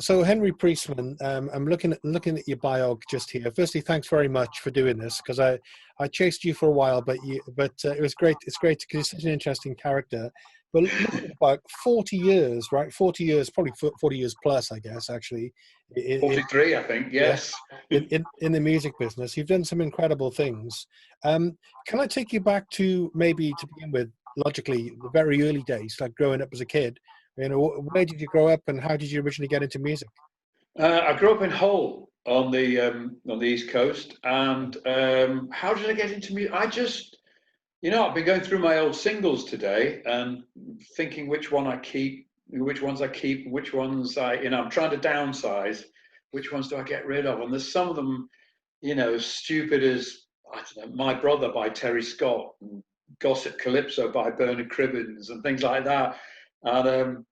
So Henry Priestman, I'm looking at your bio just here. Firstly, thanks very much for doing this, because I chased you for a while, but it was great. It's great because you're such an interesting character. But looking at about 40 years, right? 40 years, probably 40 years plus, I guess, actually. 43, I think. Yes. Yeah, in the music business, you've done some incredible things. Can I take you back to, maybe to begin with, logically, the very early days, like growing up as a kid? You know, where did you grow up, and how did you originally get into music? I grew up in Hull on the East Coast, and how did I get into music? I've been going through my old singles today and thinking which ones I keep, which ones I'm trying to downsize. Which ones do I get rid of? And there's some of them, stupid as, I don't know, My Brother by Terry Scott, and Gossip Calypso by Bernard Cribbins, and things like that. And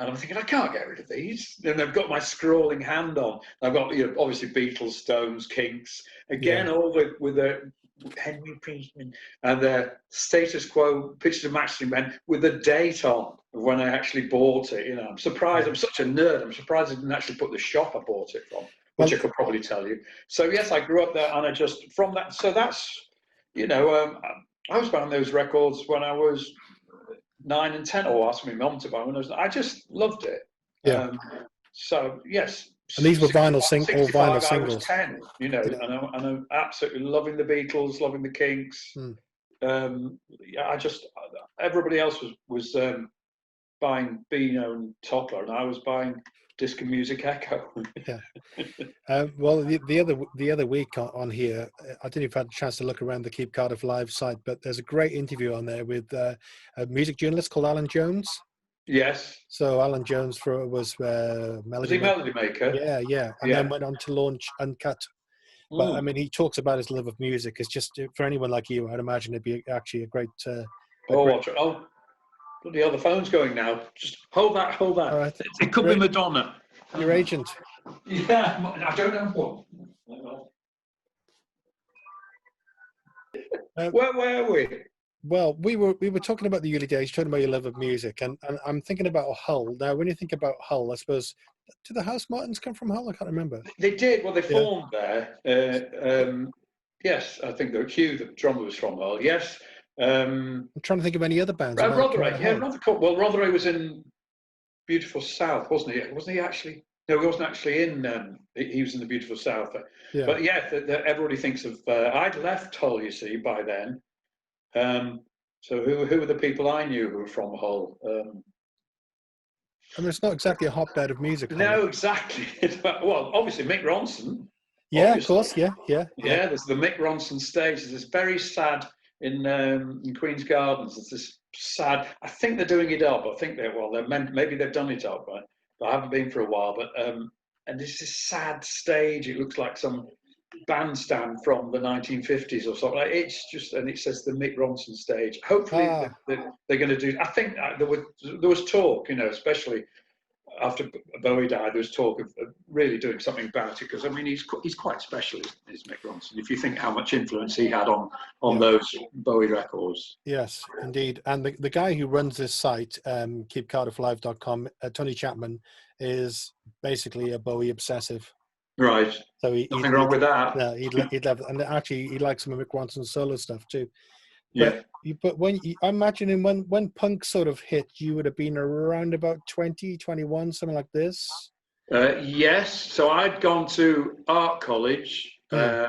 I'm thinking, I can't get rid of these. And I've got my scrolling hand on. I've got, obviously Beatles, Stones, Kinks, again, all with the Henry Priestman and the Status Quo Pictures of Matchstick Men with the date on of when I actually bought it. I'm surprised. I'm such a nerd. I'm surprised I didn't actually put the shop I bought it from, which I could probably tell you. So yes, I grew up there, and I just from that. So that's, I was buying those records when I was 9 and 10, or asked my mum to buy when I just loved it. Yeah. So yes. And these were vinyl 65, vinyl singles. I was 10, and I'm absolutely loving the Beatles, loving the Kinks. Everybody else was buying Beano and Toppler, and I was buying Disco Music Echo. Yeah. Well, the other week on here, I don't know if you've had a chance to look around the Keep Cardiff Live site, but there's a great interview on there with a music journalist called Alan Jones. Yes. So Alan Jones was Melody Maker. Yeah, and then went on to launch Uncut. But I mean, he talks about his love of music. It's just, for anyone like you, I'd imagine it'd be actually a great. Bloody hell, the phone's going now. Just hold that. All right. It could be Madonna. Your agent. Yeah, I don't know what. Where were we? Well, we were talking about the early days, talking about your love of music, and I'm thinking about Hull. Now, when you think about Hull, I suppose, did the House Martins come from Hull? I can't remember. They did. Well, they formed there. Yes, I think Hugh, the drummer, was from Hull. Yes. I'm trying to think of any other bands. Rotherham. Yeah, well, Rotherham was in Beautiful South, wasn't he? Wasn't he actually? No, he wasn't actually in. He was in the Beautiful South. Yeah. But yeah, everybody thinks of. I'd left Hull, you see, by then. So who were the people I knew who were from Hull? I mean, it's not exactly a hotbed of music. No, exactly. Well, obviously Mick Ronson. Yeah, obviously. Of course. Yeah. There's the Mick Ronson stage. There's this very sad in Queen's Gardens. There's this sad. I think they're doing it up. I think maybe they've done it up, but I haven't been for a while. But and there's this sad stage. It looks like some bandstand from the 1950s or something. It's just, and it says the Mick Ronson stage. Hopefully they're going to do. I think there was talk, especially after Bowie died, there was talk of really doing something about it, because I mean he's quite special, is Mick Ronson. If you think how much influence he had on those Bowie records. Yes, indeed. And the guy who runs this site, keepcardifflive.com, Tony Chapman, is basically a Bowie obsessive. Right. So nothing wrong with that. No, he'd love it. And actually he likes some of Mick Ronson's solo stuff too. But I'm imagining when punk sort of hit, you would have been around about 20, 21, something like this. Yes. So I'd gone to art college. I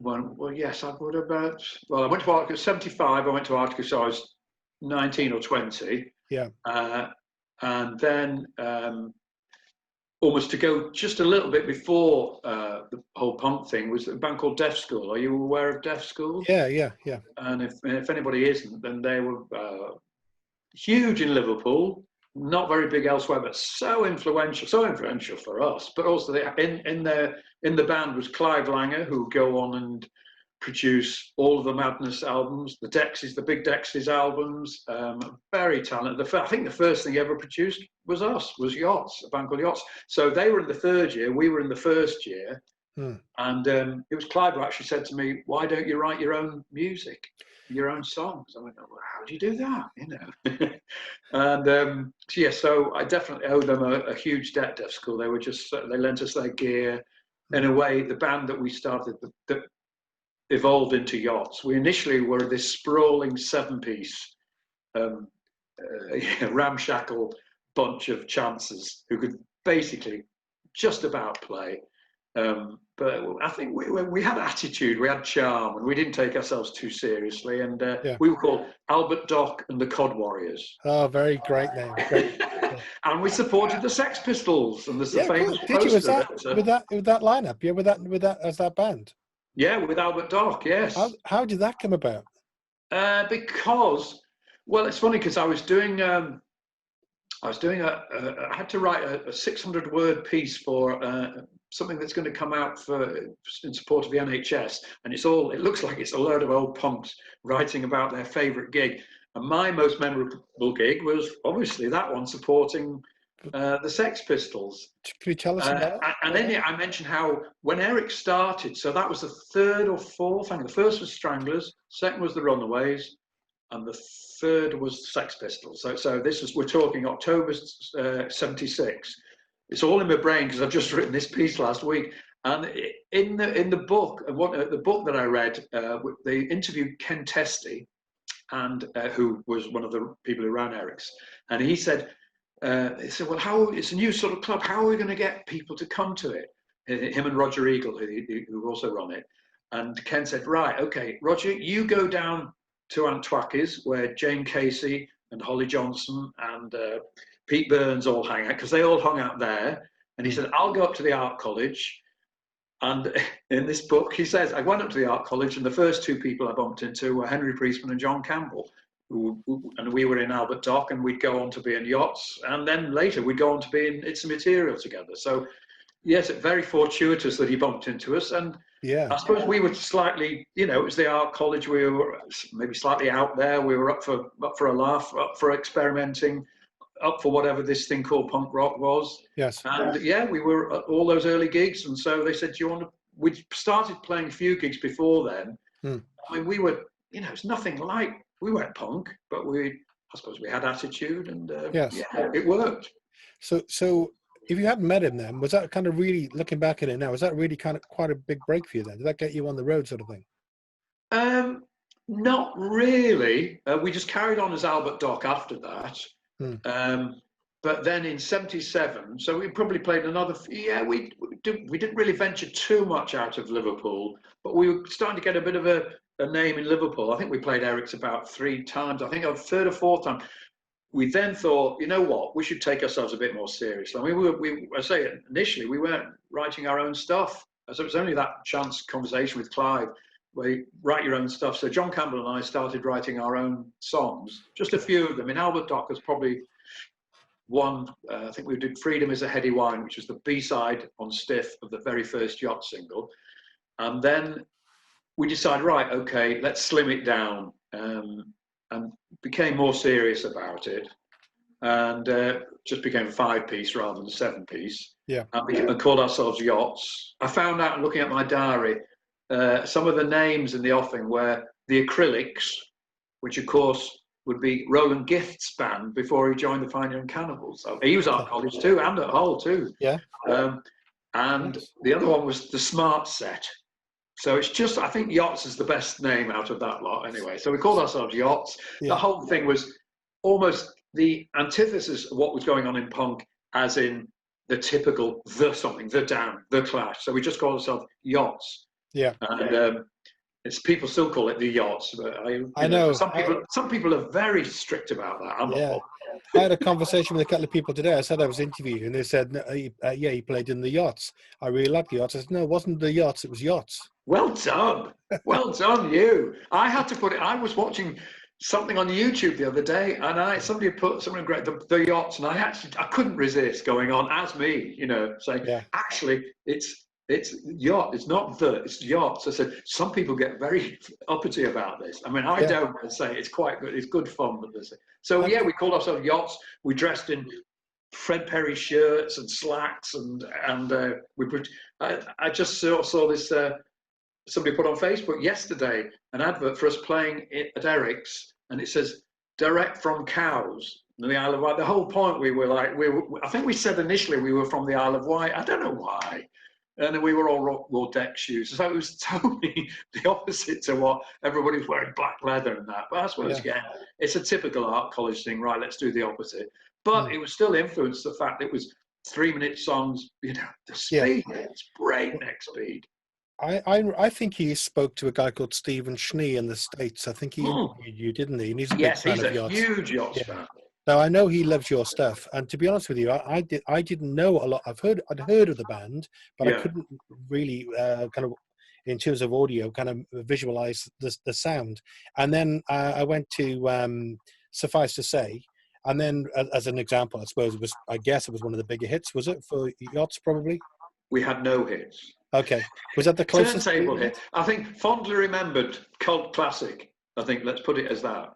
would about. Well, I went to art college 75. I went to art college, so I was 19 or 20. Yeah. And then almost to go just a little bit before the whole punk thing was a band called Deaf School. Are you aware of Deaf School? Yeah. And if anybody isn't, then they were huge in Liverpool, not very big elsewhere, but so influential for us. But also in the band was Clive Langer, who would go on and produce all of the Madness albums, the Big Dexys albums. Very talented. I think the first thing he ever produced was Yachts, a band called Yachts. So they were in the third year, we were in the first year, Hmm. And it was Clive who actually said to me, "Why don't you write your own music, your own songs?" I went, "Well, how do you do that?" You know. And so I definitely owe them a huge debt, Deaf School. They were just they lent us their gear. In a way, the band that we started that evolved into Yachts. We initially were this sprawling 7-piece, ramshackle bunch of chancers who could basically just about play. But I think we had attitude, we had charm, and we didn't take ourselves too seriously. And Yeah. we were called Albert Dock and the Cod Warriors. Oh, very great name. Great. Yeah. And we supported the Sex Pistols, and there's the Yeah, of course. famous Did you? Was poster. that with that lineup? Yeah, with that as that band. Yeah, with Albert Dock. Yes. How did that come about? Because, well, it's funny because I had to write a 600-word piece for something that's going to come out in support of the NHS, and it looks like it's a load of old punks writing about their favourite gig. And my most memorable gig was obviously that one, supporting the Sex Pistols. Can you tell us about it? And then I mentioned how when Eric started, so that was the third or fourth. I think the first was Stranglers, second was the Runaways, and the third was Sex Pistols. So we're talking October '76. It's all in my brain because I've just written this piece last week. And in the book, the book that I read, they interviewed Ken Testy, and who was one of the people who ran Eric's, and he said, well, it's a new sort of club. How are we going to get people to come to it? Him and Roger Eagle, who also run it. And Ken said, right, okay, Roger, you go down to Antwackes, where Jane Casey and Holly Johnson and Pete Burns all hang out, because they all hung out there. And he said, I'll go up to the art college. And in this book, he says, I went up to the art college, and the first two people I bumped into were Henry Priestman and John Campbell. And we were in Albert Dock, and we'd go on to be in Yachts, and then later we'd go on to be in It's a Material together. So yes, it's very fortuitous that he bumped into us. And yeah, I suppose we were slightly, it was the art college. We were maybe slightly out there. We were up for a laugh, up for experimenting, up for whatever this thing called punk rock was. yes. And yeah, we were at all those early gigs. And so they said, do you want to, we'd started playing a few gigs before then. I mean, we were, it's nothing like, we weren't punk, but I suppose we had attitude, and yes. Yeah, it worked. So if you hadn't met him then, was that kind of really, looking back at it now, was that really kind of quite a big break for you then? Did that get you on the road sort of thing? Not really. We just carried on as Albert Dock after that. But then in '77, so we probably played another. Yeah, we didn't really venture too much out of Liverpool, but we were starting to get a bit of a name in Liverpool. I think we played Eric's about 3 times. I think a third or fourth time. We then thought, you know what, we should take ourselves a bit more seriously. I mean, I say initially we weren't writing our own stuff. So it was only that chance conversation with Clive where you write your own stuff. So John Campbell and I started writing our own songs, just a few of them. In Albert Dock was probably one. I think we did Freedom is a Heady Wine, which was the B-side on Stiff of the very first Yacht single. And then we decided, right, okay, let's slim it down, and became more serious about it, and just became a 5-piece rather than a 7-piece. Yeah. And called ourselves Yachts. I found out, looking at my diary, some of the names in the offing were the Acrylics, which of course would be Roland Gift's band before he joined the Fine Young Cannibals. So he was at college too, and at Hull too. Yeah. And the other one was the Smart Set. So it's just, I think Yachts is the best name out of that lot anyway. So we called ourselves Yachts. Yeah. The whole thing was almost the antithesis of what was going on in punk, as in the typical the something, the Damned, the Clash. So we just called ourselves Yachts. Yeah. And people still call it the Yachts. But I know. Some people are very strict about that. I'm not. I had a conversation with a couple of people today. I said I was interviewed, and they said, yeah, he played in the Yachts. I really like the Yachts. I said, no, it wasn't the Yachts, it was Yachts. Well done. Well done, you. I had to put it, I was watching something on YouTube the other day, and somebody put something great, the Yachts, and I couldn't resist going on as me, saying, actually, it's Yacht, it's not it's Yachts. I said, some people get very uppity about this. I mean, I don't say it's quite good, it's good fun, but so yeah, we called ourselves Yachts. We dressed in Fred Perry shirts and slacks, and I just saw this. Somebody put on Facebook yesterday an advert for us playing at Eric's, and it says direct from cows in the Isle of Wight. The whole point, we were like, I think we said initially we were from the Isle of Wight. I don't know why. And then we were all wore deck shoes. So it was totally the opposite to what everybody was wearing, black leather and that. But that's what it's getting. It's a typical art college thing, right? Let's do the opposite. But it was still influenced the fact that it was 3-minute songs, you know, the speed, it's breakneck speed. I think he spoke to a guy called Stephen Schnee in the States. I think he interviewed you, didn't he? And he's a big fan of yachts. Huge yachts fan. Now I know he loves your stuff, and to be honest with you, I didn't know a lot. I'd heard of the band, but I couldn't really kind of, in terms of audio, kind of visualize the sound. And then I went to Suffice to Say, and then as an example, I guess it was one of the bigger hits. Was it for Yachts? Probably. We had no hits. Okay, was that the closest turntable hit? I think fondly remembered cult classic. I think let's put it as that.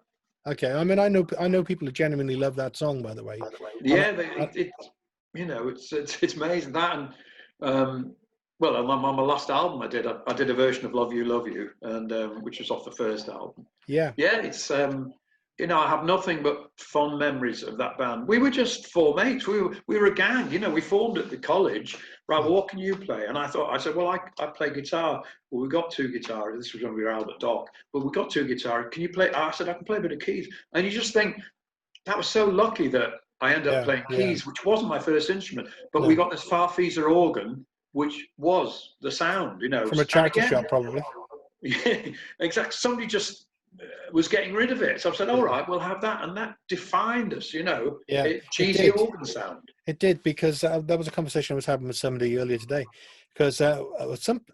Okay, I mean, I know people who genuinely love that song, by the way. Yeah, it's amazing that, and well, on my last album, I did a version of Love You, and which was off the first album. Yeah, it's you know, I have nothing but fond memories of that band. We were just 4 mates. We were a gang. You know, we formed at the college. Right, what can you play? And I said, well, I play guitar. Well, we got 2 guitars. This was when we were Albert Dock. But we got 2 guitars. Can you play? I said, I can play a bit of keys. And you just think, that was so lucky that I ended up playing keys, which wasn't my first instrument. But we got this Farfisa organ, which was the sound, you know. From a charity shop, probably. Yeah, exactly. Somebody just was getting rid of it. So I said, all right, we'll have that. And that defined us, you know. Yeah, cheesy organ sound. It did, because that was a conversation I was having with somebody earlier today. Because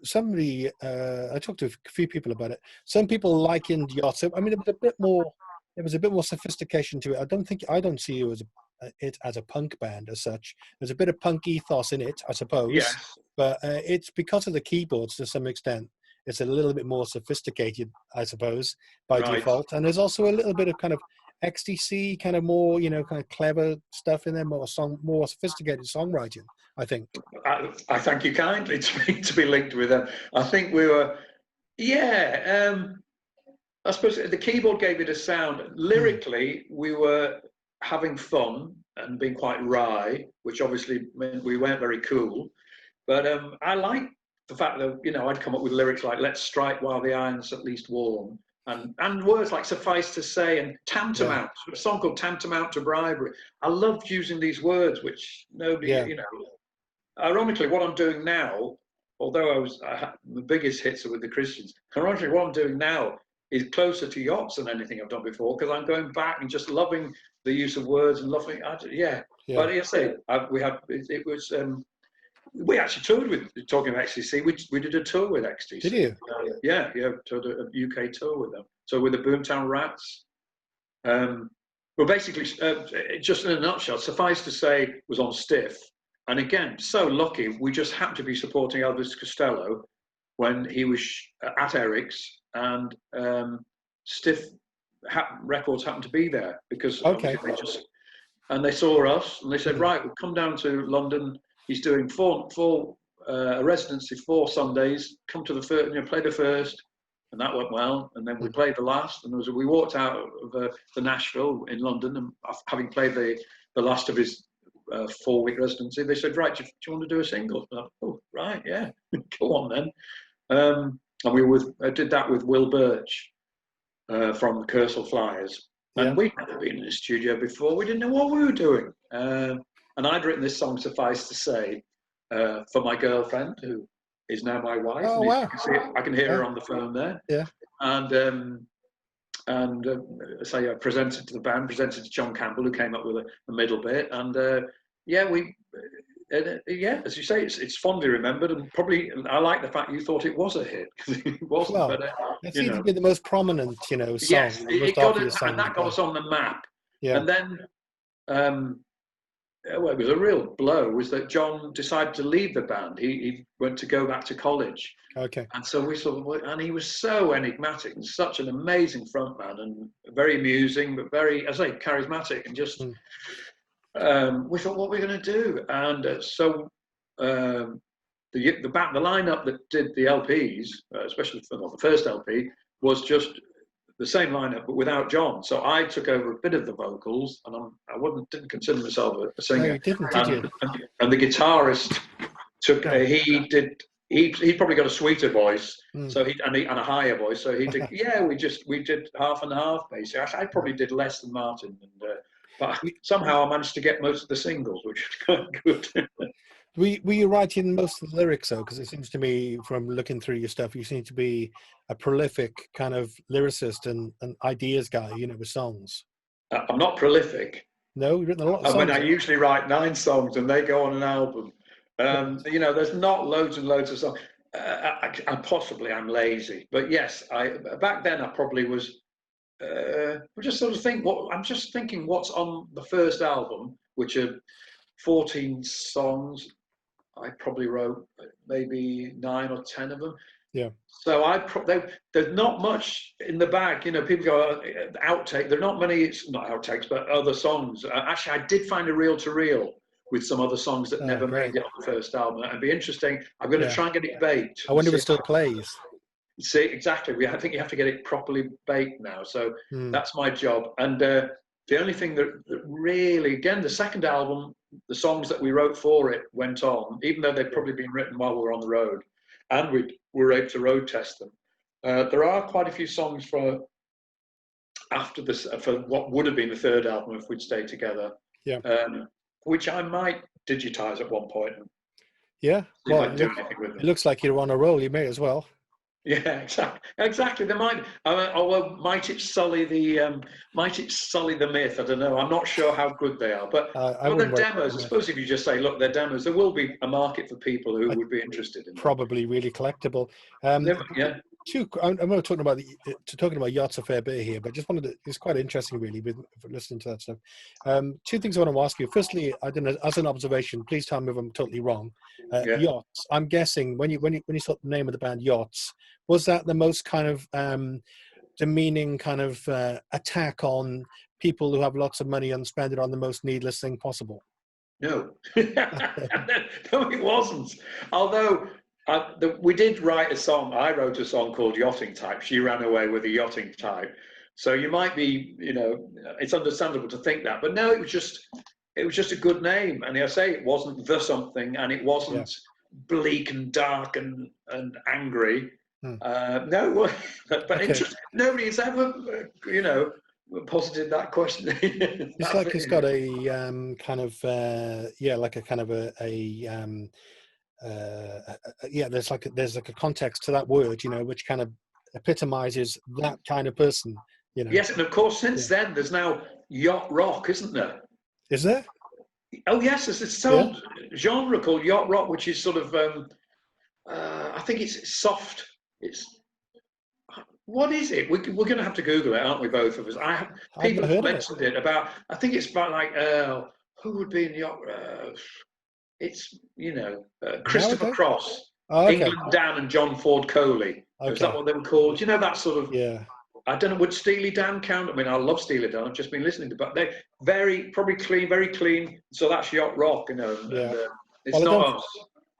somebody, I talked to a few people about it. Some people likened Yachts. I mean, it was a bit more sophistication to it. I don't see you it as a punk band as such. There's a bit of punk ethos in it, I suppose. Yes. But it's because of the keyboards to some extent. It's a little bit more sophisticated, I suppose, by default. And there's also a little bit of kind of XTC, kind of more, you know, kind of clever stuff in there, more sophisticated songwriting, I think. I thank you kindly to be linked with them. I think we were, I suppose the keyboard gave it a sound. Lyrically, we were having fun and being quite wry, which obviously meant we weren't very cool. But I like the fact that, you know, I'd come up with lyrics like "Let's strike while the iron's at least warm," and words like "suffice to say" and "tantamount." A song called "Tantamount to Bribery." I loved using these words, which nobody, you know. Ironically, what I'm doing now, although the biggest hits are with the Christians, ironically, what I'm doing now is closer to Yachts than anything I've done before, because I'm going back and just loving the use of words and loving. But I say it was. We actually toured with, talking about XTC, we did a tour with XTC. Did you? Toured a UK tour with them. So with the Boomtown Rats. Well, basically, just in a nutshell, Suffice to Say was on Stiff. And again, so lucky, we just happened to be supporting Elvis Costello when he was at Eric's, and Stiff Records happened to be there because they saw us and they said, right, we'll come down to London. He's doing a residency 4 Sundays. Come to the first, you know, play the first, and that went well. And then we played the last, and we walked out of the Nashville in London, and having played the last of his 4-week residency, they said, right, do you want to do a single? Thought, oh, right, yeah, go on then. And we did that with Will Birch from the Kersal Flyers, and we'd never been in the studio before. We didn't know what we were doing. And I'd written this song, Suffice to Say, for my girlfriend, who is now my wife. Oh, wow. I can hear her on the phone there. Yeah. And I presented to the band, presented to John Campbell, who came up with a middle bit. And as you say, it's fondly remembered. And probably I like the fact you thought it was a hit, because it wasn't. Well, it seemed to be the most prominent, you know, song. Yes, it got it, and that got us on the map. Yeah. And then it was a real blow, was that John decided to leave the band. He went to go back to college. Okay. And so and he was so enigmatic and such an amazing frontman, and very amusing, but very, as I say, charismatic, and just we thought, what are we going to do? And the lineup that did the LPs, especially for the first LP, was just the same lineup but without John. So I took over a bit of the vocals, and didn't consider myself a singer. No, you didn't, did you? And the guitarist took he probably got a sweeter voice, so and a higher voice. So he did. Yeah, we did half and half basically. I probably did less than Martin, but somehow I managed to get most of the singles, which was quite good. Were you writing most of the lyrics though? Because it seems to me, from looking through your stuff, you seem to be a prolific kind of lyricist and ideas guy, with songs. I'm not prolific. No, you've written a lot of songs. I usually write 9 songs and they go on an album. There's not loads and loads of songs. I'm lazy, but yes, back then I probably was. I'm just thinking what's on the first album, which are 14 songs. I probably wrote maybe 9 or 10 of them. Yeah. So there's not much in the bag. People go outtake. There are not many. It's not outtakes, but other songs. Actually, I did find a reel-to-reel with some other songs that never made it on the first album. It'd be interesting. I'm going to try and get it baked. I wonder if it still plays. See, exactly. I think you have to get it properly baked now. So that's my job. And the only thing that really, again, the second album, the songs that we wrote for it went on, even though they'd probably been written while we were on the road, and we were able to road test them. There are quite a few songs for what would have been the third album if we'd stayed together. Yeah. Which I might digitize at one point. Yeah. Well, it looks like you're on a roll. You may as well. Yeah, exactly. They might. Although might it sully the myth? I don't know. I'm not sure how good they are, but they're demos. I suppose if you just say, look, they're demos, there will be a market for people who would be interested in them. Probably really collectible. Yeah. I'm not talking about yachts a fair bit here, but just wanted to. It's quite interesting, really, with listening to that stuff. 2 things I want to ask you. Firstly, I don't know, as an observation, please tell me if I'm totally wrong. Yachts. I'm guessing when you saw the name of the band Yachts, was that the most kind of demeaning kind of attack on people who have lots of money and spend it on the most needless thing possible? No, no, it wasn't. Although. We did write a song. I wrote a song called Yachting Type. She ran away with a yachting type. So you might be, it's understandable to think that, but no, it was just a good name. And I say it wasn't the something, and it wasn't bleak and dark and angry. No, but interesting. Nobody has ever, posited that question. It's like it's got a kind of like a kind of there's like a context to that word, which kind of epitomizes that kind of person, Yes, and of course, since then, there's now Yacht Rock, isn't there? Is there? Oh, yes, there's this whole genre called Yacht Rock, which is sort of, I think it's soft. What is it? We're going to have to Google it, aren't we, both of us? People have mentioned it about, I think it's about like, who would be in Yacht It's, Christopher Cross, England Dan and John Ford Coley. Is that what they were called? That sort of... Yeah. I don't know, would Steely Dan count? I mean, I love Steely Dan. I've just been listening to, but they're very clean. So that's Yacht Rock, Yeah. It's not us.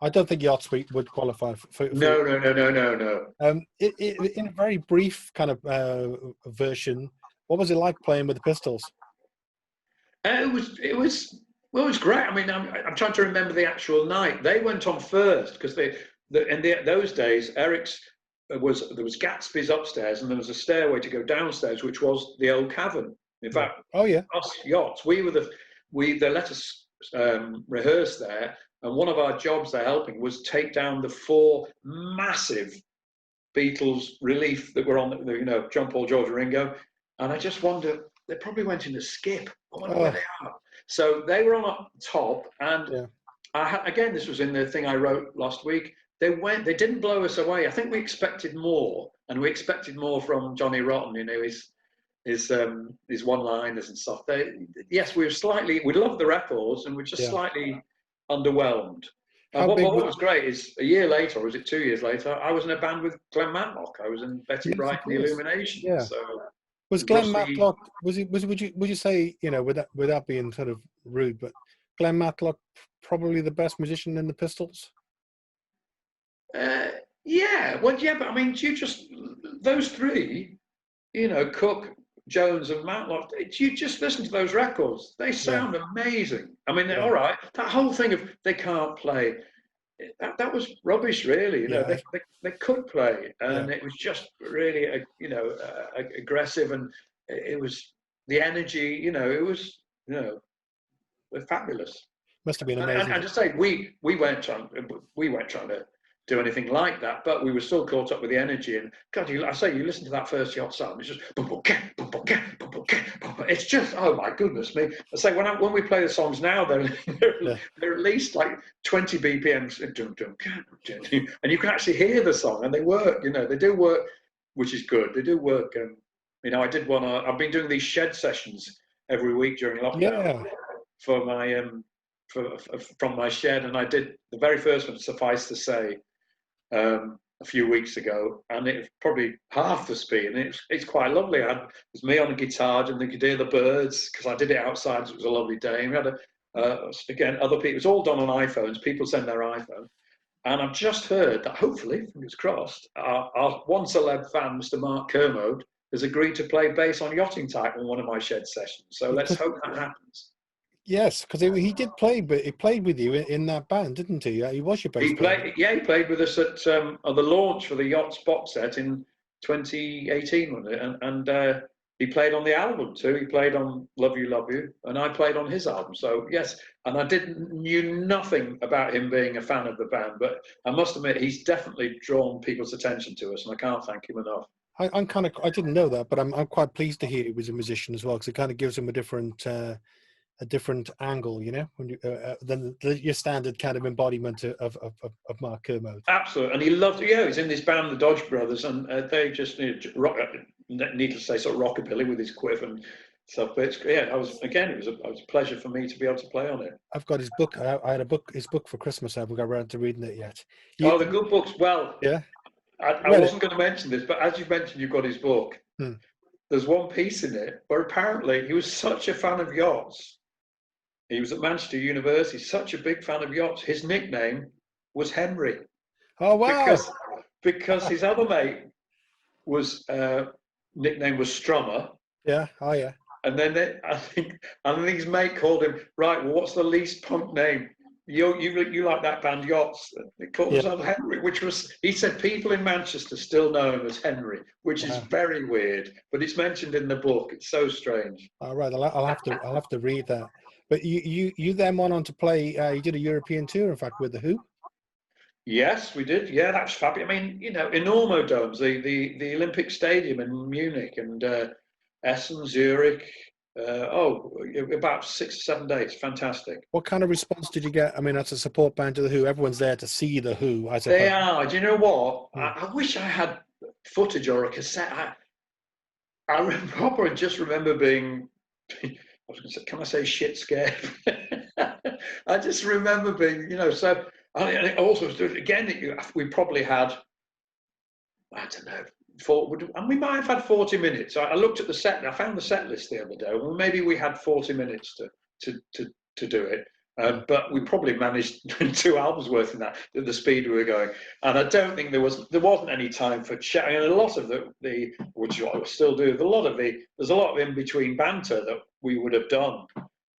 I don't think Yacht Suite would qualify for No. In a very brief kind of version, what was it like playing with the Pistols? It was great. I mean, I'm trying to remember the actual night. They went on first because those days, there was Gatsby's upstairs and there was a stairway to go downstairs, which was the old cavern. In fact, us Yachts, they let us rehearse there, and one of our jobs they're helping was take down the 4 massive Beatles relief that were on the John, Paul, George, and Ringo, and I just wonder, they probably went in a skip. I wonder where they are. So they were on up top, and again, this was in the thing I wrote last week. They didn't blow us away. I think we expected more, and we expected more from Johnny Rotten. His one-liners and stuff. We loved the records, and we're just slightly underwhelmed. What was great is a year later, or was it 2 years later, I was in a band with Glenn Matlock. I was in Betty Bright and the Illumination. Yeah. So Was Glenn Rusty. Matlock, would you say, you know, without being sort of rude, but Glenn Matlock probably the best musician in the Pistols? Uh, yeah, well, yeah, but I mean, you just those three, you know, Cook, Jones, and Matlock. You just listen to those records; they Yeah, sound amazing. I mean, yeah, all right, that whole thing of they can't play, that was rubbish, really. You know, yeah, they could play, yeah. and it was just really, you know, aggressive, and it was the energy. You know, it was, you know, they're fabulous. Must have been And amazing. to say we weren't trying to do anything like that, but we were still caught up with the energy. And God, I say you listen to that first Yacht sound, it's just it's just, oh my goodness me. I say when we play the songs now, Yeah, they're at least like 20 BPMs, and you can actually hear the song, and they work. You know, they do work, which is good. They do work. You know, I did one. I've been doing these shed sessions every week during lockdown yeah. for my from my shed, and I did the very first one, suffice to say, a few weeks ago, and it's probably half the speed, and it's quite lovely. It was me on a guitar, and you could hear the birds because I did it outside. So it was a lovely day. And we had again, other people. It was all done on iPhones. People send their iPhone, and I've just heard that hopefully, fingers crossed, our one celeb fan, Mr. Mark Kermode, has agreed to play bass on Yachting Type on one of my shed sessions. So let's hope that happens. Yes, because he did play, but he played with you in that band, didn't he? He was your bass He player. played, yeah, he played with us at the launch for the Yachts box set in 2018, wasn't it? And he played on the album too. He played on Love You, and I played on his album. So yes, and I knew nothing about him being a fan of the band, but I must admit he's definitely drawn people's attention to us, and I can't thank him enough. I didn't know that, but I'm quite pleased to hear he was a musician as well, because it kind of gives him a different angle, you know, when than your standard kind of embodiment of Mark Kermode. Absolutely, and he loved. Yeah, he's in this band, the Dodge Brothers, and they just rock. Needless to say, sort of rockabilly with his quiff and stuff. But yeah, it was a pleasure for me to be able to play on it. I've got his book. I had his book for Christmas. I haven't got around to reading it yet. Oh, the good books. Well, Yeah, I read it. wasn't going to mention this, but as you've mentioned, you've got his book. Hmm. There's one piece in it where apparently he was such a fan of yachts. He was at Manchester University, such a big fan of yachts. His nickname was Henry Oh wow! because his other mate was nickname was Strummer. Yeah. Oh yeah. And then I think his mate called him, right, well, what's the least punk name? You like that band Yachts? They called Yeah. themselves Henry, which was, he said people in Manchester still know him as Henry, which is Wow. very weird, but it's mentioned in the book. It's so strange. All right. I'll have to read that. But you then went on to play. You did a European tour, in fact, with the Who. Yes, we did. Yeah, that's fabulous. I mean, you know, enormo domes, the Olympic Stadium in Munich and Essen, Zurich. About 6 or 7 days. Fantastic. What kind of response did you get? I mean, that's a support band to the Who. Everyone's there to see the Who, I They suppose. are. Do you know what? Hmm. I wish I had footage or a cassette. I just remember being. I was going to say, can I say shit scared? I just remember being, you know. So and it also again, we probably had, I don't know, and we might have had 40 minutes. I looked at the set. I found the set list the other day. Well, maybe we had 40 minutes to do it. But we probably managed 2 albums worth in that at the speed we were going, and I don't think there wasn't any time for chatting. And a lot of the which is what I still do. There's a lot of in between banter that we would have done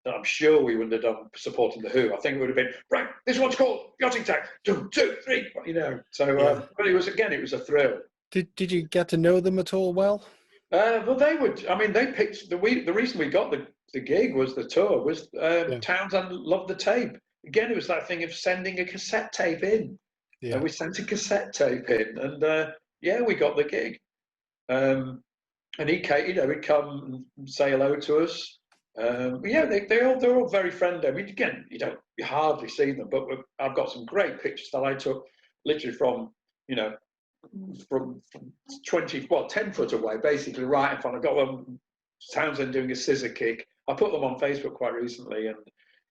that I'm sure we wouldn't have done supporting the Who. I think it would have been right. This one's called Yachting Tag 1, 2, 3. You know. So, Yeah. but it was a thrill. Did you get to know them at all? Well. Well, they would. I mean, they picked the reason we got the gig was the tour was Yeah. Townsend loved the tape. Again, it was that thing of sending a cassette tape in. Yeah. We sent a cassette tape in, and yeah, we got the gig. And he came, you know, he'd come and say hello to us. Yeah, they're all very friendly. I mean, again, you hardly see them, but I've got some great pictures that I took literally from, you know, from 10 foot away, basically right in front. I got one Townsend doing a scissor kick. I put them on Facebook quite recently, and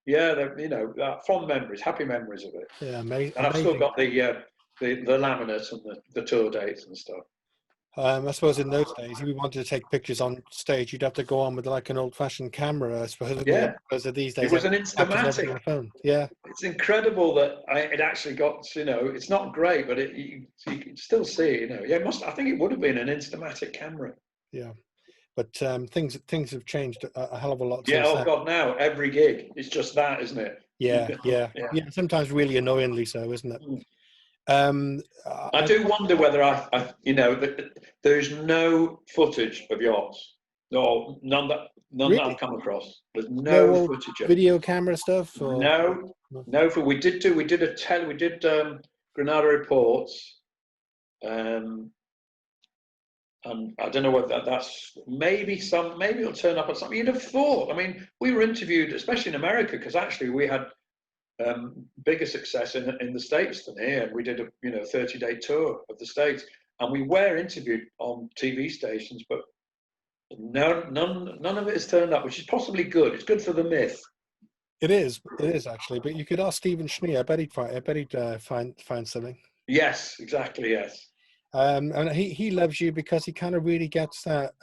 yeah, they're, you know, fond memories, happy memories of it. Yeah. And I've still Amazing. got the laminate and the tour dates and stuff. I suppose in those days, if you wanted to take pictures on stage, you'd have to go on with like an old-fashioned camera, I suppose, wouldn't you? Yeah, Because these it days, was an everything captures everything Instamatic. on a phone. Yeah, It's incredible that it actually got, it's not great, but you can still see it, Yeah, I think it would have been an Instamatic camera. yeah. But things have changed a hell of a lot Yeah, since oh then. God, now every gig, it's just that, isn't it? Yeah, yeah, Yeah. yeah. Sometimes really annoyingly so, isn't it? Mm. Um, I I, do wonder whether there's no footage of yachts. No, none that really, I've come across. There's no no old footage of. video camera stuff, or No, no? no. We did Granada reports, um, and I don't know whether that's maybe it'll turn up at something. You'd have thought. I mean, we were interviewed, especially in America, because actually we had bigger success in the States than here. And we did a 30-day tour of the States, and we were interviewed on TV stations, but none of it has turned up, which is possibly good. It's good for the myth. It is actually. But you could ask Stephen Schnee. I bet he'd find something. Yes, exactly. Yes. And he loves you because he kind of really gets that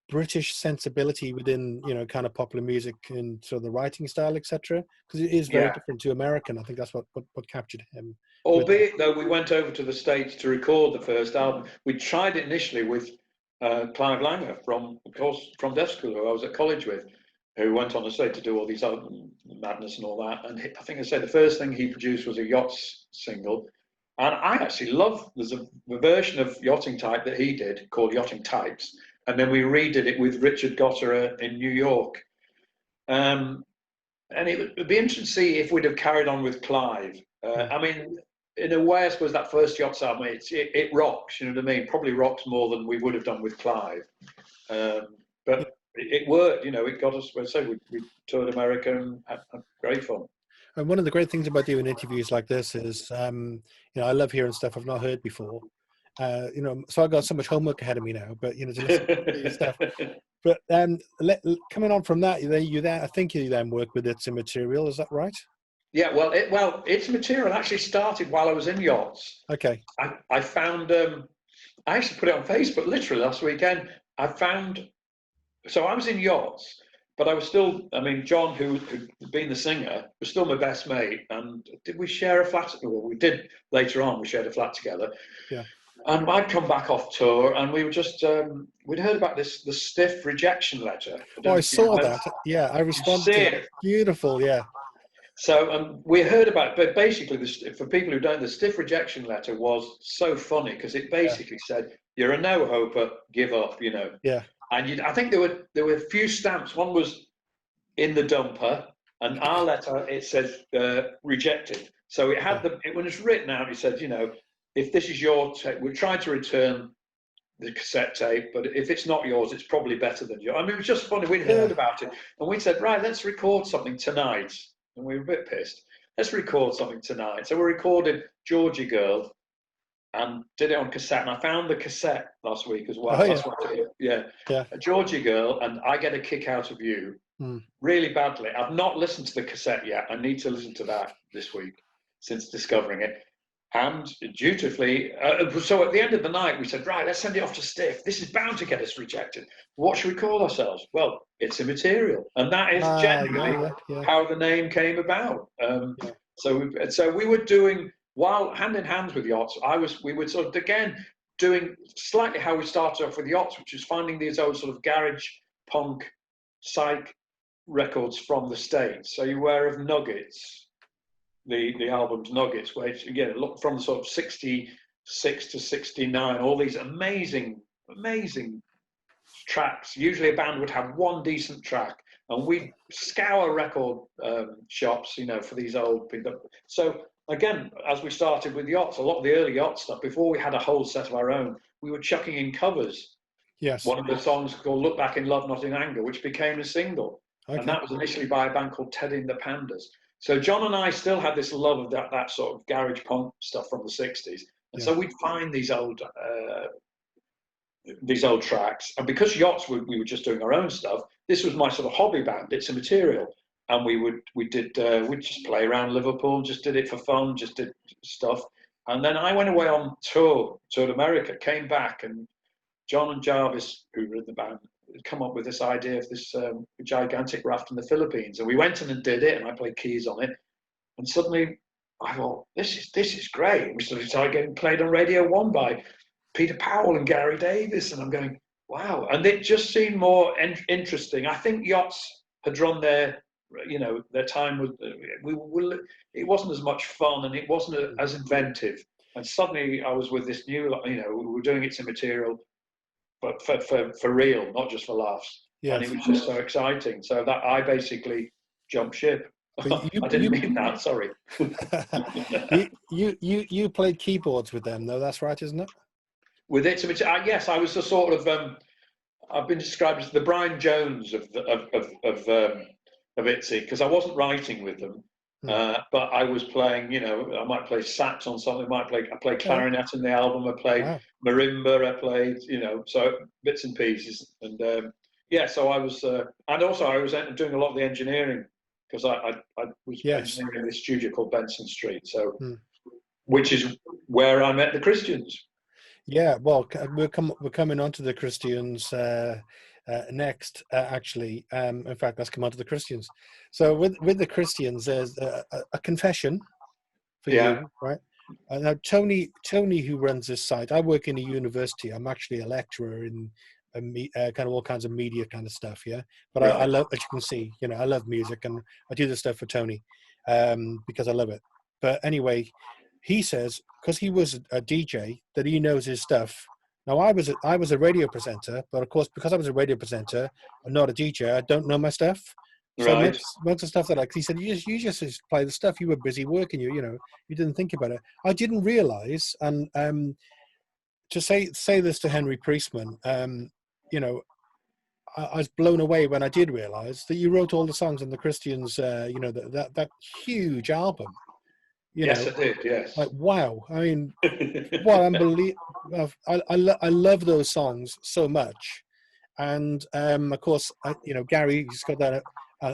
British sensibility within kind of popular music and sort of the writing style, etc. Because it is very Yeah. different to American. I think that's what captured him. Albeit, though, we went over to the States to record the first album. We tried it initially with Clive Langer from Deaf School, who I was at college with, who went on the stage to do all these madness and all that. And I think I said the first thing he produced was a Yachts single. And I actually love, there's a version of Yachting Type that he did called Yachting Types. And then we redid it with Richard Gotterer in New York. And it would be interesting to see if we'd have carried on with Clive. I mean, in a way, I suppose that first Yachts album, it rocks, you know what I mean? Probably rocks more than we would have done with Clive. But it worked, it got us, we toured America and had great fun. And one of the great things about doing interviews like this is, I love hearing stuff I've not heard before. So I've got so much homework ahead of me now, but to listen to your stuff. But coming on from that, I think you then work with It's Immaterial. Is that right? Yeah, well, It's Material actually started while I was in Yachts. Okay. I found, I actually put it on Facebook literally last weekend. So I was in Yachts, but I was still, John, who had been the singer, was still my best mate. And did we share a flat? Well, we did later on, we shared a flat together. Yeah. And I'd come back off tour, and we were just, we'd heard about the stiff rejection letter. I saw that. Yeah, I responded to it. Beautiful, yeah. So we heard about it, but basically, for people who don't, the stiff rejection letter was so funny because it basically said, "You're a no-hoper, give up," Yeah. And I think there were a few stamps. One was in the dumper, and our letter it says rejected. So it had when it's written out, it said, if this is your tape, we're trying to return the cassette tape, but if it's not yours, it's probably better than yours. It was just funny. We'd heard about it, and we said, right, let's record something tonight. And we were a bit pissed. Let's record something tonight. So we recorded Georgie Girl and did it on cassette. And I found the cassette last week as well. Yeah. Georgie Girl and I Get a Kick Out of You. Really badly. I've not listened to the cassette yet. I need to listen to that this week since discovering it. And dutifully, so at the end of the night, we said, right, let's send it off to Stiff. This is bound to get us rejected. What should we call ourselves? Well, It's Immaterial. And that is generally how the name came about. So we were doing, while hand in hand with Yachts, we were sort of, again, doing slightly how we started off with Yachts, which is finding these old sort of garage punk psych records from the States. So you're aware of Nuggets, the album's Nuggets, which again look from sort of 66 to 69, all these amazing tracks. Usually a band would have one decent track, and we'd scour record shops, for these old people. So again, as we started with Yachts, a lot of the early Yacht stuff, before we had a whole set of our own, we were chucking in covers. Yes. One of the songs called Look Back in Love, Not in Anger, which became a single. Okay. And that was initially by a band called Ted and the Pandas. So John and I still had this love of that sort of garage punk stuff from the 60s. And so we'd find these old tracks. And because Yachts, we were just doing our own stuff, this was my sort of hobby band, It's Immaterial. And we'd just play around Liverpool, just did it for fun, just did stuff. And then I went away on tour to America, came back, and John and Jarvis, who were in the band, had come up with this idea of this gigantic raft in the Philippines. And we went in and did it, and I played keys on it. And suddenly I thought, this is great. We started getting played on Radio 1 by Peter Powell and Gary Davis. And I'm going, wow. And it just seemed more interesting. I think Yachts had run their time with, it wasn't as much fun, and it wasn't as inventive. And suddenly I was with this new, we were doing it to material, but for real, not just for laughs. Yes. And it was just so exciting. So that I basically jumped ship. I didn't mean that, sorry. you played keyboards with them, though, that's right, isn't it? With it, yes, I was the sort of, I've been described as the Brian Jones of ITZY, because I wasn't writing with them, but I was playing, I might play sax on something, I played clarinet in the album, I played marimba, I played, so bits and pieces. And so I was, and also I was doing a lot of the engineering, because I was engineering this studio called Benson Street, so which is where I met the Christians. Yeah, well, we're coming on to the Christians next, actually. In fact, let's come on to the Christians. So with the Christians, there's a confession for you, right? Now, Tony, who runs this site, I work in a university. I'm actually a lecturer in kind of all kinds of media kind of stuff, yeah. But I love, as you can see, I love music, and I do this stuff for Tony because I love it. But anyway, he says, because he was a DJ, that he knows his stuff. Now, I was a radio presenter, but of course, because I was a radio presenter, I'm not a DJ, I don't know my stuff. So most of the stuff that he said, you just play the stuff. You were busy working, you didn't think about it. I didn't realize, and to say this to Henry Priestman, I was blown away when I did realize that you wrote all the songs on the Christians, that huge album. Yes, I did. Yes. Like, wow. I mean, what unbelievable. I love those songs so much. And, of course, Gary's got that,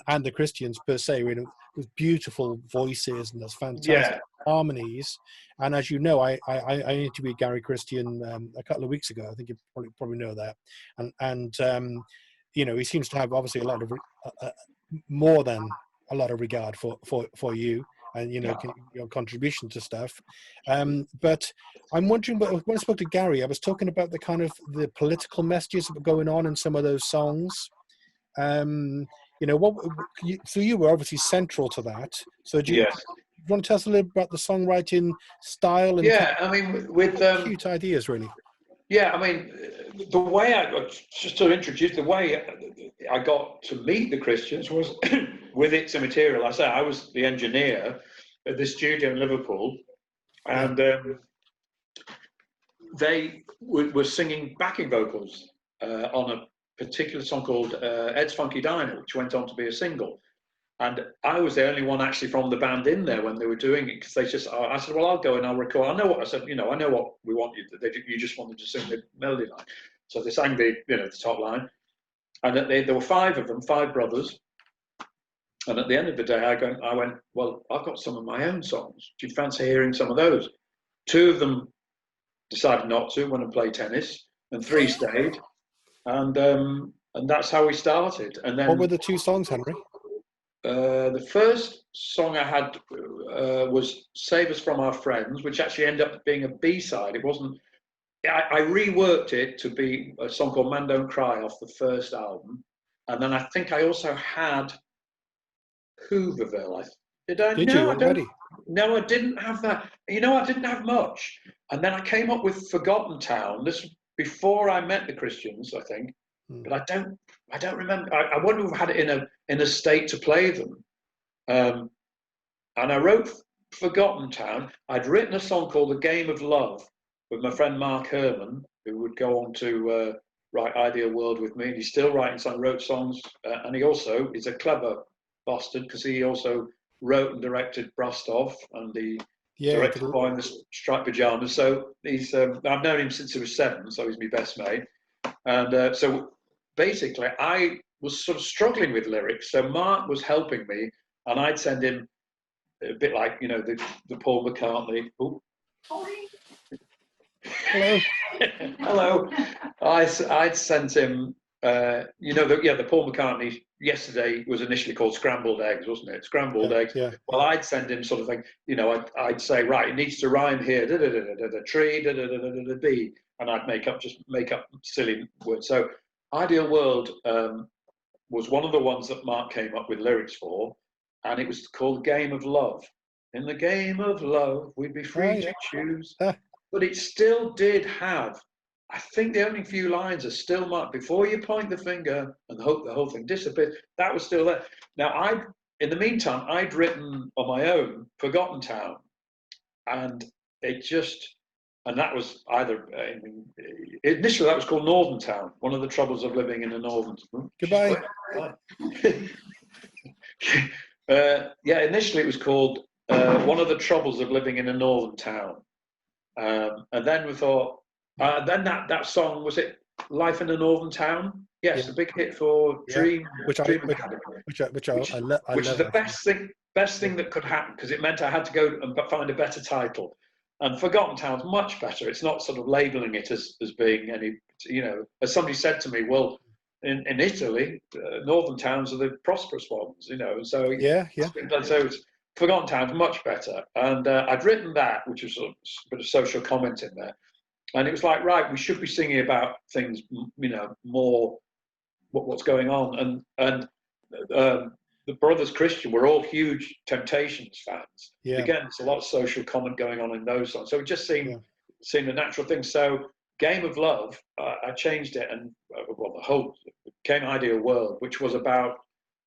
and the Christians per se, with beautiful voices and those fantastic harmonies. And as you know, I interviewed Gary Christian a couple of weeks ago. I think you probably know that. And he seems to have obviously a lot of more than a lot of regard for you and your contribution to stuff. But I'm wondering, when I spoke to Gary, I was talking about the kind of the political messages that were going on in some of those songs. So you were obviously central to that. So do you want to tell us a little about the songwriting style? And I mean, with cute ideas, really. Yeah, I mean, the way just to introduce, the way I got to meet the Christians was with ITZY Material. I was the engineer at the studio in Liverpool, and they were singing backing vocals on a particular song called Ed's Funky Diner, which went on to be a single. And I was the only one actually from the band in there when they were doing it, because I said, well, I'll go and I'll record. I know what we want you to. You just wanted to sing the melody line. So they sang the top line. And there were 5 of them, 5 brothers. And at the end of the day, I went, well, I've got some of my own songs. Do you fancy hearing some of those? 2 of them decided not to, went and played tennis, and 3 stayed. And that's how we started. And then, what were the 2 songs, Henry? The first song I had was Save Us From Our Friends, which actually ended up being a B-side. It wasn't. I reworked it to be a song called Man Don't Cry off the first album. And then I think I also had Hooverville. No, I didn't have that. I didn't have much. And then I came up with Forgotten Town. This was before I met the Christians, I think. But I don't remember. I wonder if I had it in a state to play them. And I wrote Forgotten Town. I'd written a song called The Game of Love with my friend Mark Herman, who would go on to write Ideal World with me. And he's still writing songs, wrote songs, and he also is a clever bastard, because he also wrote and directed Brostov and the directed Boy in the Striped Pajamas. So he's I've known him since he was 7, so he's my best mate. And so basically, I was sort of struggling with lyrics. So Mark was helping me, and I'd send him a bit like the Paul McCartney. Ooh, Hello. Hello. I'd sent him, the Paul McCartney yesterday was initially called Scrambled Eggs, wasn't it? Scrambled Yeah, Eggs. yeah. Well, I'd send him sort of thing, I'd say, right, it needs to rhyme here, tree, bee, and I'd make up silly words. So Ideal World was one of the ones that Mark came up with lyrics for, and it was called Game of Love. In the game of love, we'd be free to choose. But it still did have, I think the only few lines are still marked, before you point the finger and hope the whole thing disappears. That was still there. Now, in the meantime, I'd written on my own Forgotten Town, and that was initially that was called Northern Town, one of the troubles of living in a northern. Goodbye. Initially it was called One of the Troubles of Living in a Northern Town. And then we thought, then that song, was it Life in a Northern Town? Yes, a big hit for Dream Academy. Which I love. Which is the best thing that could happen, because it meant I had to go and find a better title. And Forgotten Town's much better. It's not sort of labelling it as being any, as somebody said to me, well, in Italy, northern towns are the prosperous ones, so so it's Forgotten Town's much better. And I'd written that, which was a bit of social comment in there. And it was like, right, we should be singing about things, more what's going on. And the Brothers Christian were all huge Temptations fans. Yeah. Again, there's a lot of social comment going on in those songs. So it just seemed a natural thing. So Game of Love, I changed it, and the whole became Ideal World, which was about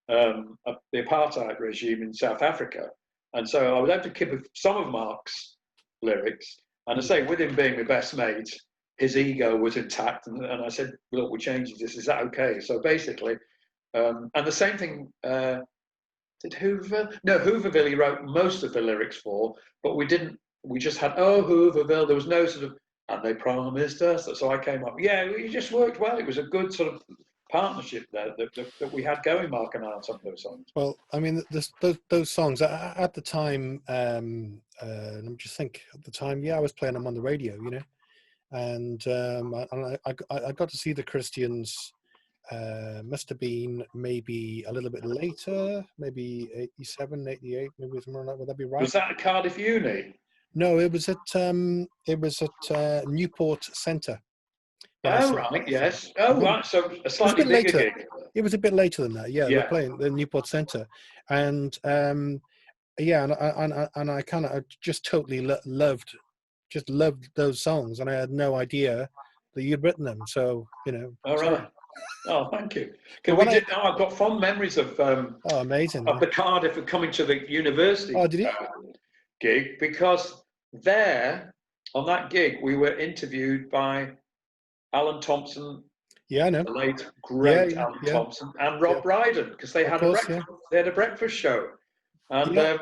the apartheid regime in South Africa. And so I was able to keep some of Mark's lyrics. And I say, with him being my best mate, his ego was intact. And I said, look, we're changing this. Is that okay? So basically, and the same thing, did Hooverville? No, Hooverville he wrote most of the lyrics for, but we just had, oh, Hooverville. There was no sort of, and they promised us. So I came up, it just worked well. It was a good sort of partnership there that we had going, Mark and I, on some of those songs. Well, I mean, those songs at the time, let me just think. At the time, I was playing them on the radio, and I got to see the Christians. Must have been maybe a little bit later, maybe 87, 88, maybe somewhere like that. Would that be right? Was that at Cardiff Uni? No, it was at Newport Centre. Oh, right, yes. Oh, right, so a slightly bigger gig. It was a bit later than that, yeah. We're playing the Newport Centre. And, and I kind of just totally loved those songs, and I had no idea that you'd written them, so, All right. Oh, thank you. I've got fond memories of amazing. Of the Cardiff, of coming to the university gig, because there, on that gig, we were interviewed by Alan Thompson, I know, the late great Alan Thompson, and Rob Brydon, because they had a breakfast show. And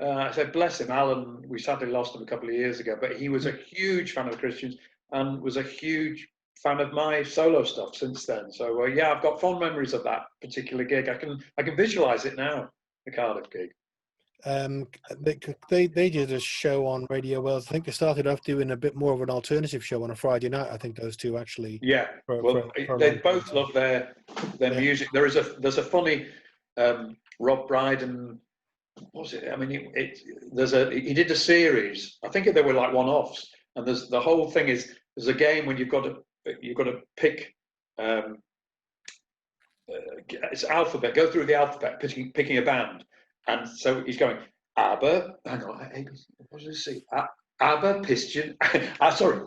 I said, bless him, Alan. We sadly lost him a couple of years ago, but he was a huge fan of the Christians and was a huge fan of my solo stuff since then. So I've got fond memories of that particular gig. I can visualize it now, the Cardiff gig. They did a show on Radio Wales. I think they started off doing a bit more of an alternative show on a Friday night. I think those two actually. Yeah, they both love their music. There's a funny Rob Brydon. What was it? I mean, he did a series. I think they were like one-offs, and the whole thing is there's a game when you've got to pick. It's alphabet. Go through the alphabet, picking a band. And so he's going, ABBA, hang on, what does he say? ABBA,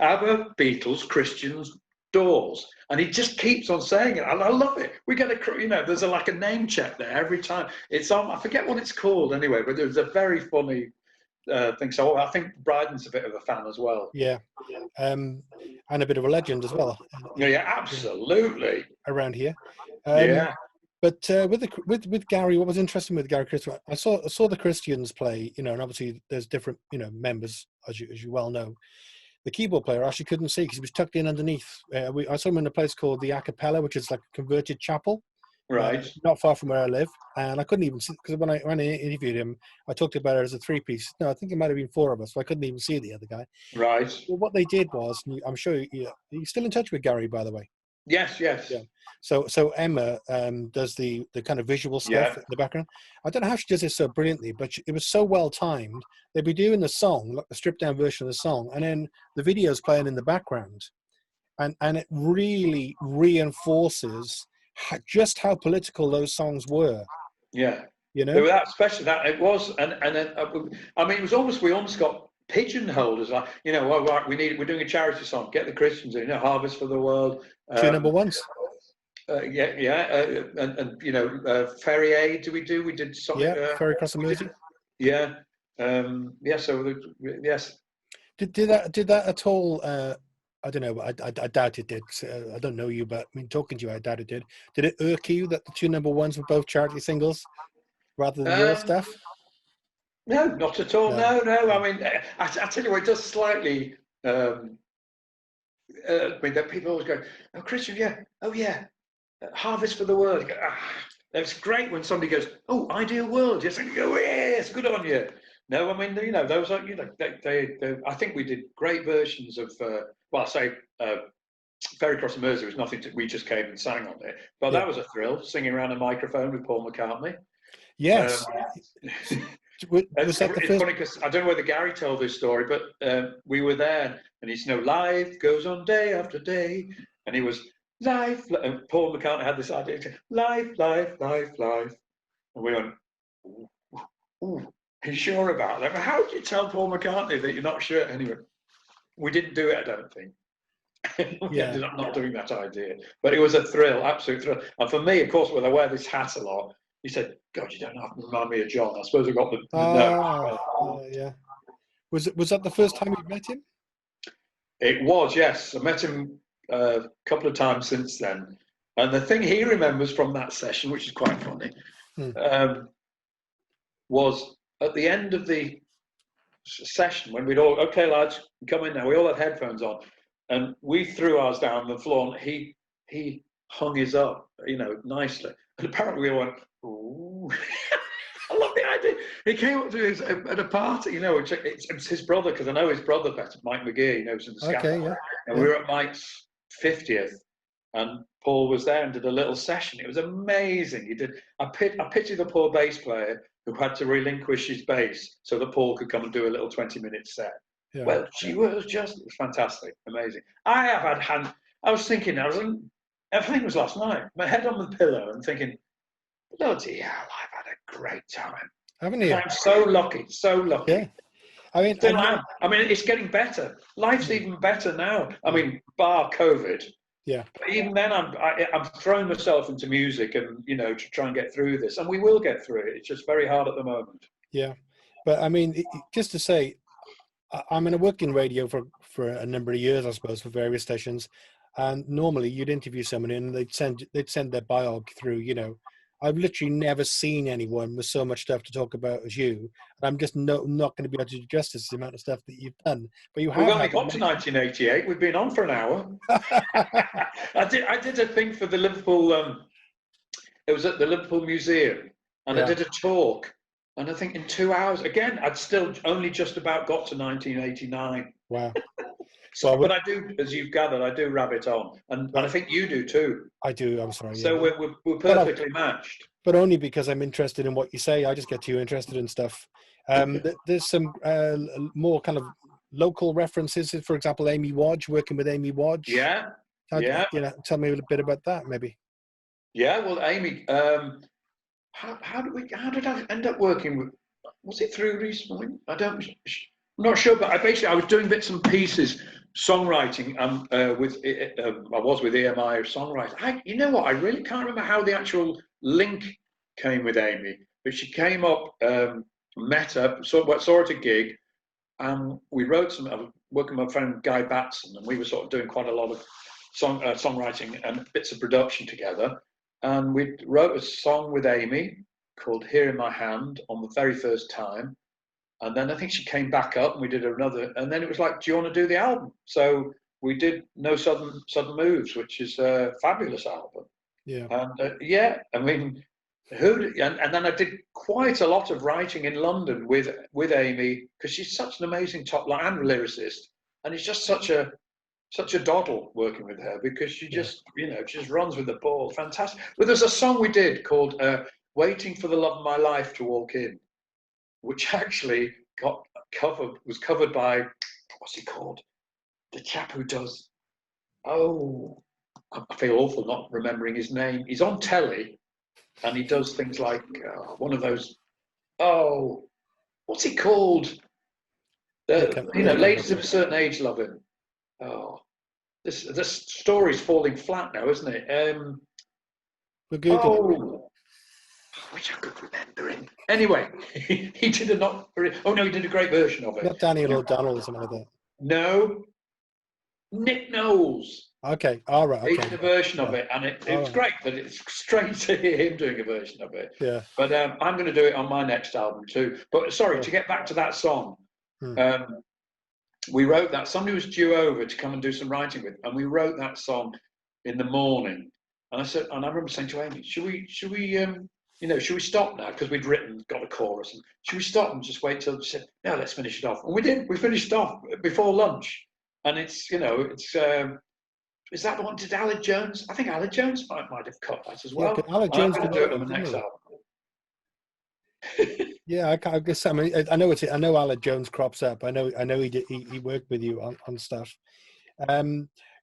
ABBA, Beatles, Christians, Doors. And he just keeps on saying it. And I love it. We get there's like a name check there every time. It's on, I forget what it's called anyway, but there's a very funny thing. So I think Brydon's a bit of a fan as well. Yeah. And a bit of a legend as well. Yeah, absolutely. Around here. But with Gary, what was interesting with Gary Christian, I saw the Christians play, and obviously there's different, members, as you well know. The keyboard player actually couldn't see because he was tucked in underneath. I saw him in a place called the Acapella, which is like a converted chapel. Right. not far from where I live, and I couldn't even see, because when I interviewed him, I talked about it as a three-piece. No, I think it might have been four of us, so I couldn't even see the other guy. Right. Well, what they did was, and I'm sure you're still in touch with Gary, by the way. Yes. Yes. Yeah. So Emma does the kind of visual stuff in the background. I don't know how she does it so brilliantly, but it was so well timed. They'd be doing the song, like the stripped down version of the song, and then the video's playing in the background, and it really reinforces just how political those songs were. Yeah. You know. There were that, especially that it was, and then I mean, it was almost, we almost got pigeonholed as like, well, right, we're doing a charity song, get the Christians in, Harvest for the World. Two number ones. And Ferry Aid. We did something. Yeah, Ferry Across the Mersey. Yeah. So yes. Did that at all? I don't know. I doubt it did. I don't know you, but I mean, talking to you, I doubt it did. Did it irk you that the two number ones were both charity singles rather than your stuff? No, not at all. No. I mean, I tell you what, it does slightly. I mean, that people always go, "Oh, Christian, yeah, oh yeah, Harvest for the World." It's great when somebody goes, "Oh, Ideal World," yes, and you go, "Yes, good on you." No, I mean, those are, they I think we did great versions of. Well, I say Ferry Across the Mersey was nothing. We just came and sang on it, but that was a thrill, singing around a microphone with Paul McCartney. Yes. Was that the it's first? funny because I don't know whether Gary told this story, but we were there, and he said, "Life goes on day after day," and he was life. And Paul McCartney had this idea, life, life, life, life, and we went, "Ooh, are you sure about that?" But how do you tell Paul McCartney that you're not sure? Anyway, we didn't do it, I don't think. We ended up not doing that idea, but it was a thrill, absolute thrill. And for me, of course, when I wear this hat a lot, he said, "God, you don't have to remind me of John." I suppose I got the no. Yeah. Was that the first time you met him? It was, yes. I met him a couple of times since then. And the thing he remembers from that session, which is quite funny, was at the end of the session when we'd all, "Okay, lads, come in now." We all had headphones on, and we threw ours down the floor, and he hung his up, nicely. And apparently we all went, "Ooh." I love the idea. He came up to us at a party, it's his brother, because I know his brother better, Mike McGee, who's in the scaffold. And we were at Mike's 50th, and Paul was there and did a little session. It was amazing. He did. I pity the poor bass player who had to relinquish his bass so that Paul could come and do a little 20-minute set. Yeah. Well, it was fantastic, amazing. I was thinking, everything was last night, my head on the pillow and thinking, bloody hell, I've had a great time. Haven't you? I'm so lucky, so lucky. Yeah. I mean, it's getting better. Life's even better now. I mean, bar COVID. Yeah. But even then, I'm throwing myself into music and, to try and get through this. And we will get through it. It's just very hard at the moment. Yeah. But I mean, just to say, I worked in radio for a number of years, I suppose, for various stations. And normally you'd interview someone and they'd send their biog through, I've literally never seen anyone with so much stuff to talk about as you. And I'm just not going to be able to do justice to the amount of stuff that you've done. But we've only got to 1988. We've been on for an hour. I did a thing for the Liverpool. It was at the Liverpool Museum, and I did a talk. And I think in 2 hours, again, I'd still only just about got to 1989. Wow. So, but I do, as you've gathered, I do rabbit on, and I think you do too. I do. I'm sorry. So we're perfectly matched. But only because I'm interested in what you say. I just get too interested in stuff. There's some more kind of local references. For example, Amy Wadge, working with Amy Wadge. Yeah. Tell me a little bit about that, maybe. Yeah. Well, Amy, how did I end up working with? Was it through recently? I'm not sure, but I was doing bits and pieces, songwriting. I was with EMI songwriter. You know what? I really can't remember how the actual link came with Amy, but she came up, met her, saw her at a gig, and we wrote some. I was working with my friend Guy Batson, and we were sort of doing quite a lot of songwriting and bits of production together. And we wrote a song with Amy called "Here in My Hand" on the very first time. And then I think she came back up and we did another, and then it was like, "Do you want to do the album?" So we did No Sudden Moves, which is a fabulous album. Yeah. And yeah, I mean, and then I did quite a lot of writing in London with Amy, because she's such an amazing top line and lyricist, and it's just such a doddle working with her, because she Yeah. just, she just runs with the ball. Fantastic. Well, there's a song we did called "Waiting for the Love of My Life to Walk In," which actually was covered by, what's he called? The chap who does. Oh, I feel awful not remembering his name. He's on telly, and he does things like one of those. Oh, what's he called? I can't Ladies of remember. a certain age love him. Oh, this story's falling flat now, isn't it? We'll Google it. Oh, I wish I could remember him. Anyway, he did a not. Oh no, he did a great version of it. Not Daniel O'Donnell or something like that. No, Nick Knowles. Okay. All right. He Okay. did a version Yeah. of it, and it All was right. great. But it's strange to hear him doing a version of it. Yeah. But I'm going to do it on my next album too. But sorry, Sure. to get back to that song, Hmm. we wrote that. Somebody was due over to come and do some writing with, and we wrote that song in the morning. And I remember saying to Amy, should we should we stop now, because we'd got a chorus, and should we stop and just wait till? She said, no, let's finish it off. And we did. We finished off before lunch, and it's is that the one? Did Aled Jones? I think Aled Jones might have cut that as Yeah. well. Alec And I'm Jones going did to do one it of on them, the didn't next he? album. Yeah, I mean, I know I know Alec Jones crops up. I know he worked with you on stuff.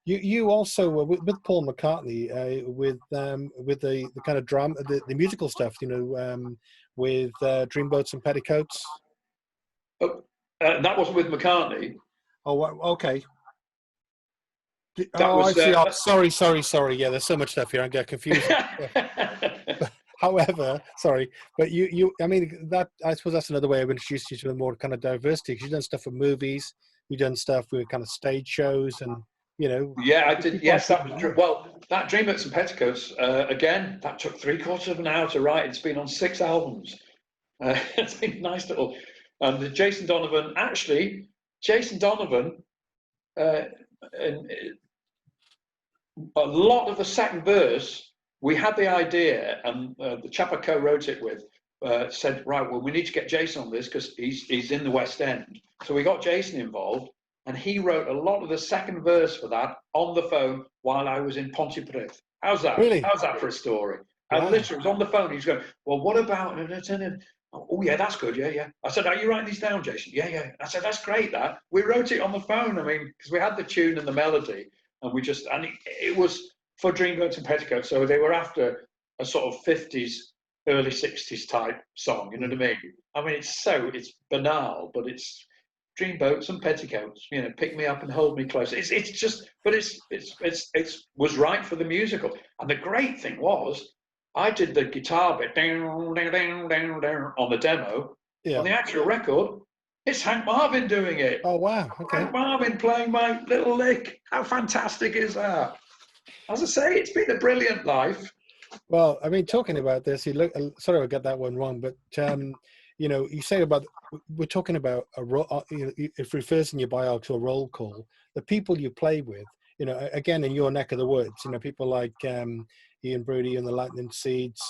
You also were with Paul McCartney with the kind of drama, the musical stuff. With Dreamboats and Petticoats. Oh, that wasn't with McCartney. Oh, okay. That Oh, I was. see. Oh, sorry. Yeah, there's so much stuff here. I get confused. However, sorry, but I mean, that I suppose that's another way of introducing you to a more kind of diversity. Because you've done stuff with movies, you've done stuff with kind of stage shows, and Yeah, I did. keep on Yes, that keeping was on. well. That Dreamboats and Petticoats again. That took 3/4 of an hour to write. It's been on 6 albums. It's been a nice little. Jason Donovan. Actually, Jason Donovan. And a lot of the second verse, we had the idea, and the chap I co-wrote it with said, right, well, we need to get Jason on this, because he's in the West End. So we got Jason involved, and he wrote a lot of the second verse for that on the phone while I was in Pontypridd. How's that? Really? How's that for a story? I Wow. literally was on the phone. He's going, well, what about? Oh yeah, that's good. Yeah. I said, are you writing these down, Jason? Yeah. I said, that's great. That we wrote it on the phone. I mean, because we had the tune and the melody, and it was for Dreamboats and Petticoats. So they were after a sort of 50s, early 60s type song. You know what I mean? I mean, it's banal, but it's Dreamboats and Petticoats. Pick me up and hold me close. It's just, but it was right for the musical. And the great thing was, I did the guitar bit on the demo. Yeah. On the actual record, it's Hank Marvin doing it. Oh, wow. Okay. Hank Marvin playing my little lick. How fantastic is that? As I say, it's been a brilliant life. Well, I mean, talking about this, sorry, I got that one wrong, but you say about we're talking about a role. It refers in your bio to a roll call. The people you play with, again in your neck of the woods, people like Ian Broody and the Lightning Seeds,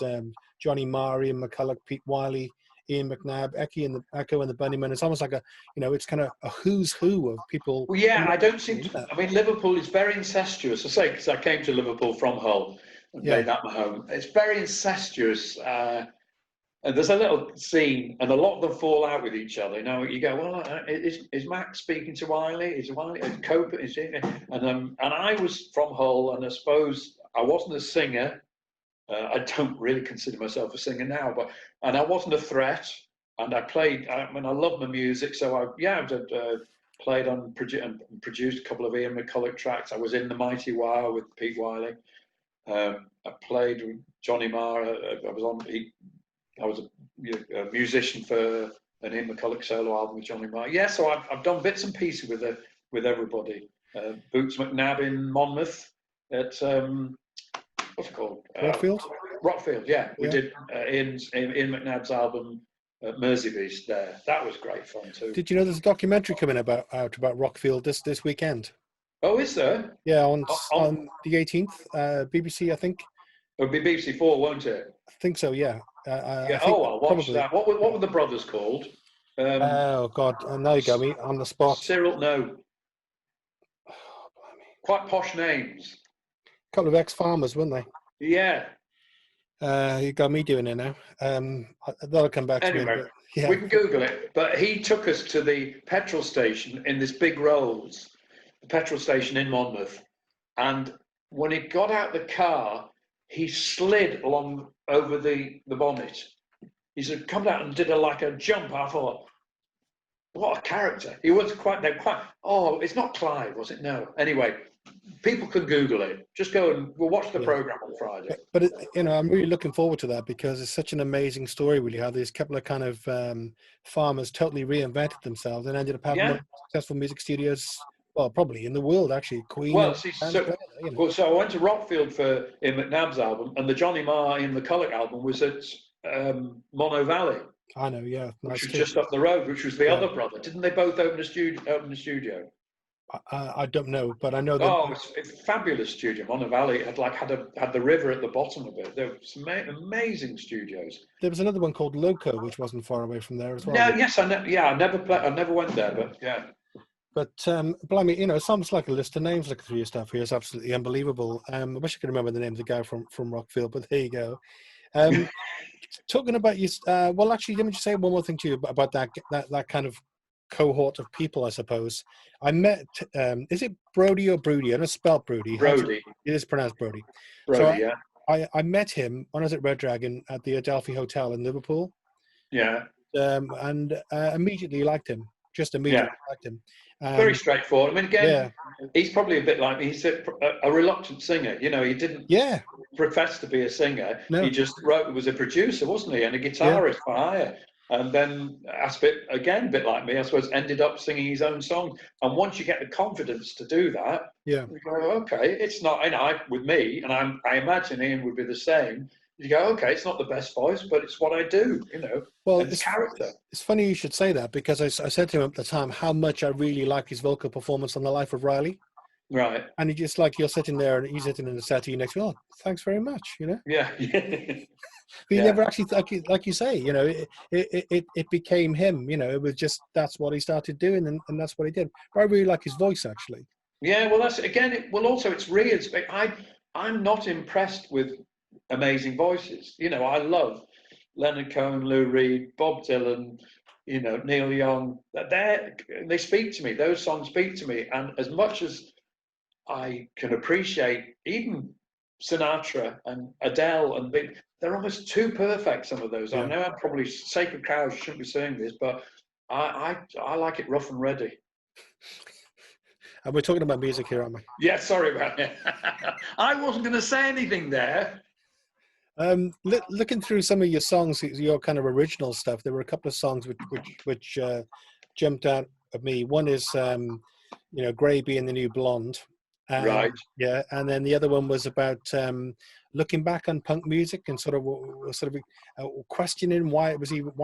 Johnny Marr, Ian McCulloch, Pete Wiley, Ian McNabb, Echo and the Bunnymen. It's almost like it's kind of a who's who of people. Well, yeah, I don't seem to. I mean, Liverpool is very incestuous. I say, because I came to Liverpool from Hull and made that my home. It's very incestuous. And there's a little scene, and a lot of them fall out with each other. You go, well, is Max speaking to Wiley? Is Wiley Cope? And I was from Hull, and I suppose I wasn't a singer. I don't really consider myself a singer now, and I wasn't a threat. And I played. I love my music, so I played on and produced a couple of Ian McCulloch tracks. I was in the Mighty Wire with Pete Wiley. I played with Johnny Marr. I was a musician for an Ian McCulloch solo album with Johnny Marr. Yeah, so I've done bits and pieces with everybody. Boots McNabb in Monmouth at what's it called? Rockfield. Rockfield, yeah. We did Ian McNabb's album Merseybeast there. That was great fun too. Did you know there's a documentary coming out about Rockfield this weekend? Oh, is there? Yeah, on the 18th, BBC, I think. It'll be BBC4, won't it? I think so. Yeah. I Yeah. think Oh, I'll watch probably. that. What were the brothers called? Oh God! Now you got me on the spot. Cyril, no, Oh, blimey. quite posh names. Couple of ex-farmers, weren't they? Yeah. You got me doing it now. That'll come back to me. Anyway, But yeah, we can Google it. But he took us to the petrol station in this big Rolls, the petrol station in Monmouth. And when he got out the car, he slid along over the bonnet. He said, come down and did like a jump. I thought, what a character. He was they're quite, oh, it's not Clive, was it? No. Anyway, people can Google it. Just go and we'll watch the program on Friday. But I'm really looking forward to that because it's such an amazing story, really, how these couple of kind of farmers totally reinvented themselves and ended up having one of the most successful music studios, well, probably in the world, actually. Queen. Well, so I went to Rockfield for Ian McNabb's album, and the Johnny Marr Ian McCulloch album was at Mono Valley. I know, yeah. Which was just up the road, which was the other brother. Didn't they both open a studio? I don't know, but I know that. Oh, it's a fabulous studio. Mono Valley had the river at the bottom of it. There were some amazing studios. There was another one called Loco, which wasn't far away from there as well. No, yes, I never went there, but yeah. But blimey, sounds like a list of names looking through your stuff here is absolutely unbelievable. I wish I could remember the name of the guy from Rockfield, but there you go. Talking about you, well, actually, let me just say one more thing to you about that kind of cohort of people, I suppose. I met, is it Brody or Broody? I don't spell Broody. Brody. It is pronounced Brody. Brody, so yeah. I met him when I was at Red Dragon at the Adelphi Hotel in Liverpool. Yeah. And immediately liked him. Just immediately liked him. Very straightforward. I mean, again, he's probably a bit like me. He's a reluctant singer. He didn't profess to be a singer. No. He just was a producer, wasn't he? And a guitarist for hire. And then, a bit like me, I suppose, ended up singing his own song. And once you get the confidence to do that, you go, okay, it's not, with me, and I imagine Ian would be the same. You go, okay, it's not the best voice, but it's what I do, Well, it's character. It's funny you should say that because I said to him at the time how much I really like his vocal performance on The Life of Riley. Right. And he just you're sitting there and he's sitting in the settee next to you. Oh, thanks very much, Yeah. But he never actually, like you say, it became him, it was just, that's what he started doing and that's what he did. But I really like his voice, actually. Yeah, well, that's, again, also it's real. I'm not impressed with amazing voices. I love Leonard Cohen, Lou Reed, Bob Dylan, Neil Young. They speak to me. Those songs speak to me. And as much as I can appreciate even Sinatra and Adele, and they're almost too perfect, some of those. I know I'm probably sacred cows, shouldn't be saying this, but I like it rough and ready. And we're talking about music here, aren't we? Yeah, sorry about it. I wasn't going to say anything there. Looking through some of your songs, your kind of original stuff, there were a couple of songs which jumped out at me. One is, Grey being the new blonde. Right. Yeah, and then the other one was about looking back on punk music and sort of questioning why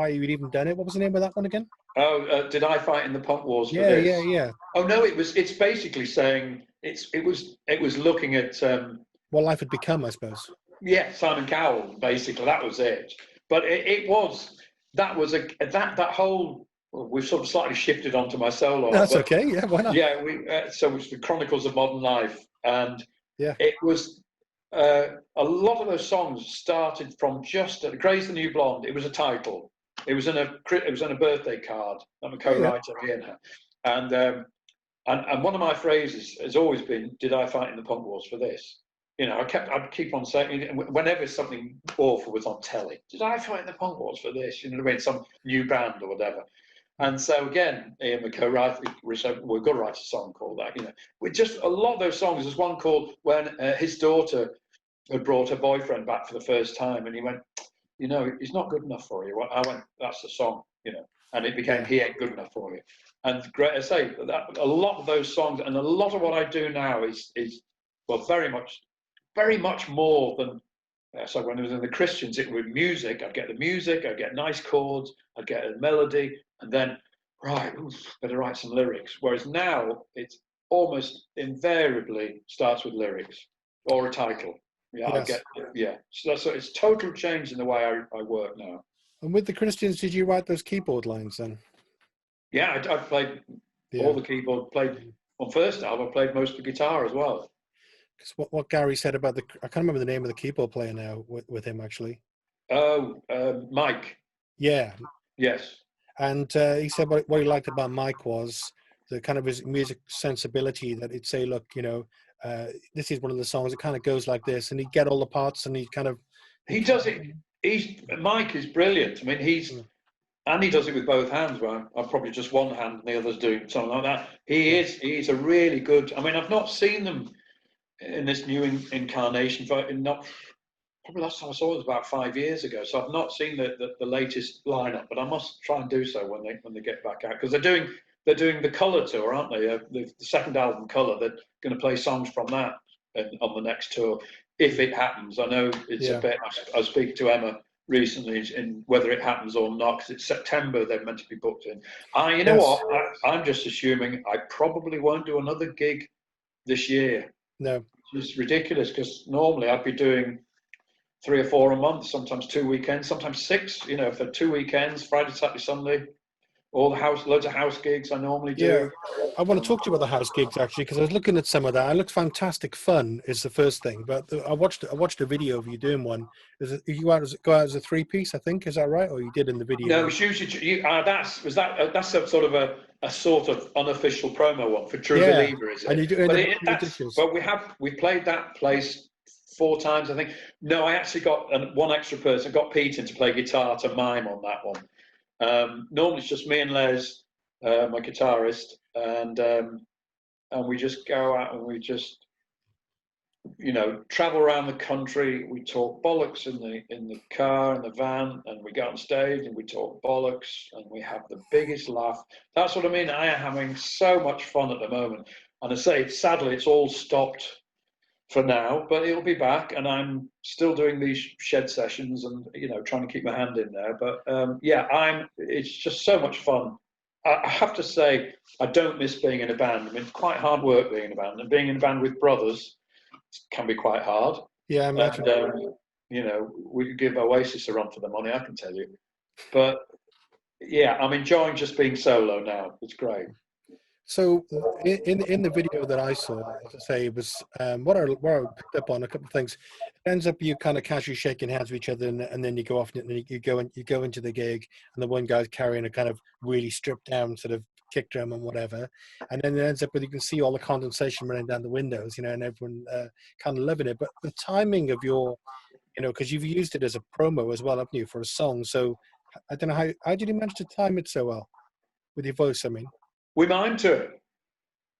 you'd even done it. What was the name of that one again? Oh, did I fight in the punk wars for this? Yeah. Oh no, it's basically saying it was looking at what life had become, I suppose. Yeah, Simon Cowell, basically, that was it. But that whole. We've sort of slightly shifted onto my solo. That's okay. Yeah, why not? Yeah, so it's the Chronicles of Modern Life, and it was a lot of those songs started from just Grey's the New Blonde. It was a title. It was in a birthday card. I'm a co-writer here, and one of my phrases has always been, "Did I fight in the punk wars for this?" I'd keep on saying whenever something awful was on telly. Did I fight in the punk wars for this? Some new band or whatever. And so again, Ian, the co-writer, we're going to write a song called that. With just a lot of those songs. There's one called when his daughter had brought her boyfriend back for the first time, and he went, he's not good enough for you. I went, that's the song, and it became He Ain't Good Enough for You. And great, I say that a lot of those songs and a lot of what I do now is very much more than. So when I was in the Christians, it was music. I'd get the music, I'd get nice chords, I'd get a melody, and then, better write some lyrics. Whereas now, it's almost invariably starts with lyrics or a title. Yeah, I Yes. get it. Yeah. So it's total change in the way I work now. And with the Christians, did you write those keyboard lines then? Yeah, I played all Yeah. the keyboard. Played on first album. I played most of the guitar as well. Because what Gary said about I can't remember the name of the keyboard player now with him actually. Oh, Mike. Yeah. Yes. And he said what he liked about Mike was the kind of his music sensibility, that he'd say, look, this is one of the songs, it kind of goes like this, and he'd get all the parts and He does it. Mike is brilliant. I mean, and he does it with both hands. Well, I've probably just one hand and the other's doing something like that. He's a really good. I mean, I've not seen them in this new incarnation. Probably last time I saw it was about 5 years ago. So I've not seen the latest lineup, but I must try and do so when they get back out, because they're doing the Colour tour, aren't they? The second album, Colour. They're going to play songs from that on the next tour, if it happens. I know it's a bit. I was speaking to Emma recently in whether it happens or not, because it's September they're meant to be booked in. You know what? I'm just assuming I probably won't do another gig this year. No. It's ridiculous, because normally I'd be doing 3 or 4 a month, sometimes 2 weekends, sometimes 6, for 2 weekends, Friday, Saturday, Sunday. Loads of house gigs I normally do. Yeah, I want to talk to you about the house gigs actually, because I was looking at some of that. It looks fantastic fun is the first thing, but I watched a video of you doing one. You go out as a 3-piece, I think, is that right? Or you did in the video? No, it's usually that's a sort of unofficial promo one for True Believer, is it? And you do but we played that place 4 times, I think. No, I actually got one extra person, got Pete in to play guitar to mime on that one. Normally it's just me and Les, my guitarist, and we just go out and we just travel around the country. We talk bollocks in the car, in the van, and we go on stage and we talk bollocks and we have the biggest laugh. That's what I mean. I am having so much fun at the moment, and I say sadly it's all stopped for now, but it'll be back, and I'm still doing these shed sessions and trying to keep my hand in there. But it's just so much fun. I have to say I don't miss being in a band. I mean, it's quite hard work being in a band, and being in a band with brothers can be quite hard. Yeah, I imagine. And, we could give Oasis a run for the money, I can tell you. But yeah, I'm enjoying just being solo now. It's great. So in the video that I saw, as I say, it was what I picked up on a couple of things. It ends up you kind of casually shaking hands with each other, and then you go off and you go into the gig, and the one guy's carrying a kind of really stripped down sort of kick drum and whatever, and then it ends up with you can see all the condensation running down the windows, and everyone kind of loving it. But the timing of your, because you've used it as a promo as well, haven't you, for a song? So I don't know how did you manage to time it so well with your voice? I mean. We mimed to it.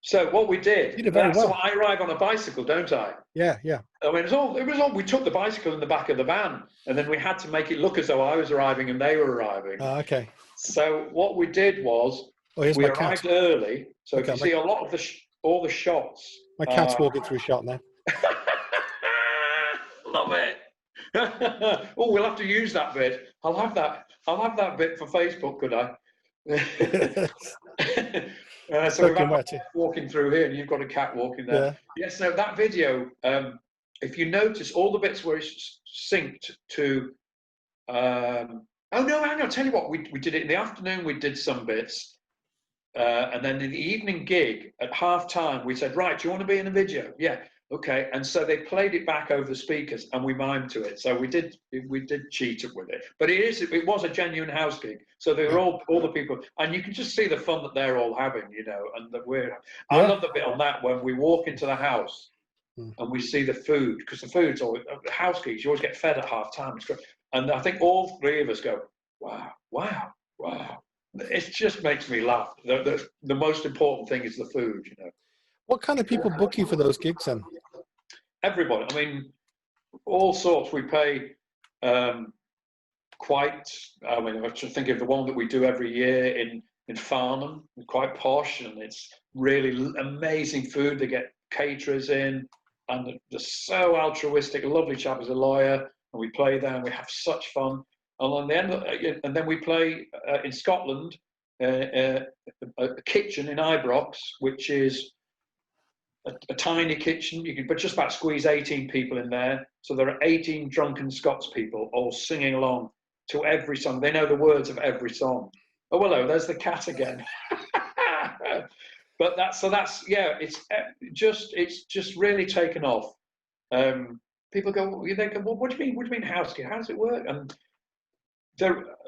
So what we did, that's well. I arrive on a bicycle, don't I? Yeah. I mean, it was all. We took the bicycle in the back of the van, and then we had to make it look as though I was arriving and they were arriving. Okay. So what we did was we arrived early. So if you see a lot of all the shots. My cat's walking through shot now. Love it. Oh, we'll have to use that bit. I'll have that bit for Facebook, could I? So we've got walking through here, and you've got a cat walking there. Yeah. Yes. So that video, if you notice, all the bits where it's synced to. Oh no! Hang on. I'll tell you what. We did it in the afternoon. We did some bits, and then in the evening gig at half time, we said, "Right, do you want to be in a video?" Yeah. Okay, and so they played it back over the speakers, and we mimed to it. So we did cheat it with it, but it was a genuine house gig. So they were all the people, and you can just see the fun that they're all having, and that we're. I love the bit on that when we walk into the house and we see the food, because the food's always house gigs. You always get fed at half time. It's great, and I think all 3 of us go, wow. It just makes me laugh. The most important thing is the food, What kind of people book you for those gigs then? Everybody. I mean, all sorts. We pay I'm thinking of the one that we do every year in Farnham, quite posh, and it's really amazing food. They get caterers in, and they're so altruistic. A lovely chap is a lawyer, and we play there, and we have such fun. And then we play in Scotland, a kitchen in Ibrox, which is a tiny kitchen. You could but just about squeeze 18 people in there. So there are 18 drunken Scots people all singing along to every song. They know the words of every song. Oh, hello, there's the cat again. But that's yeah. It's just really taken off. People go, they go, well, what do you mean? What do you mean house gig? How does it work? And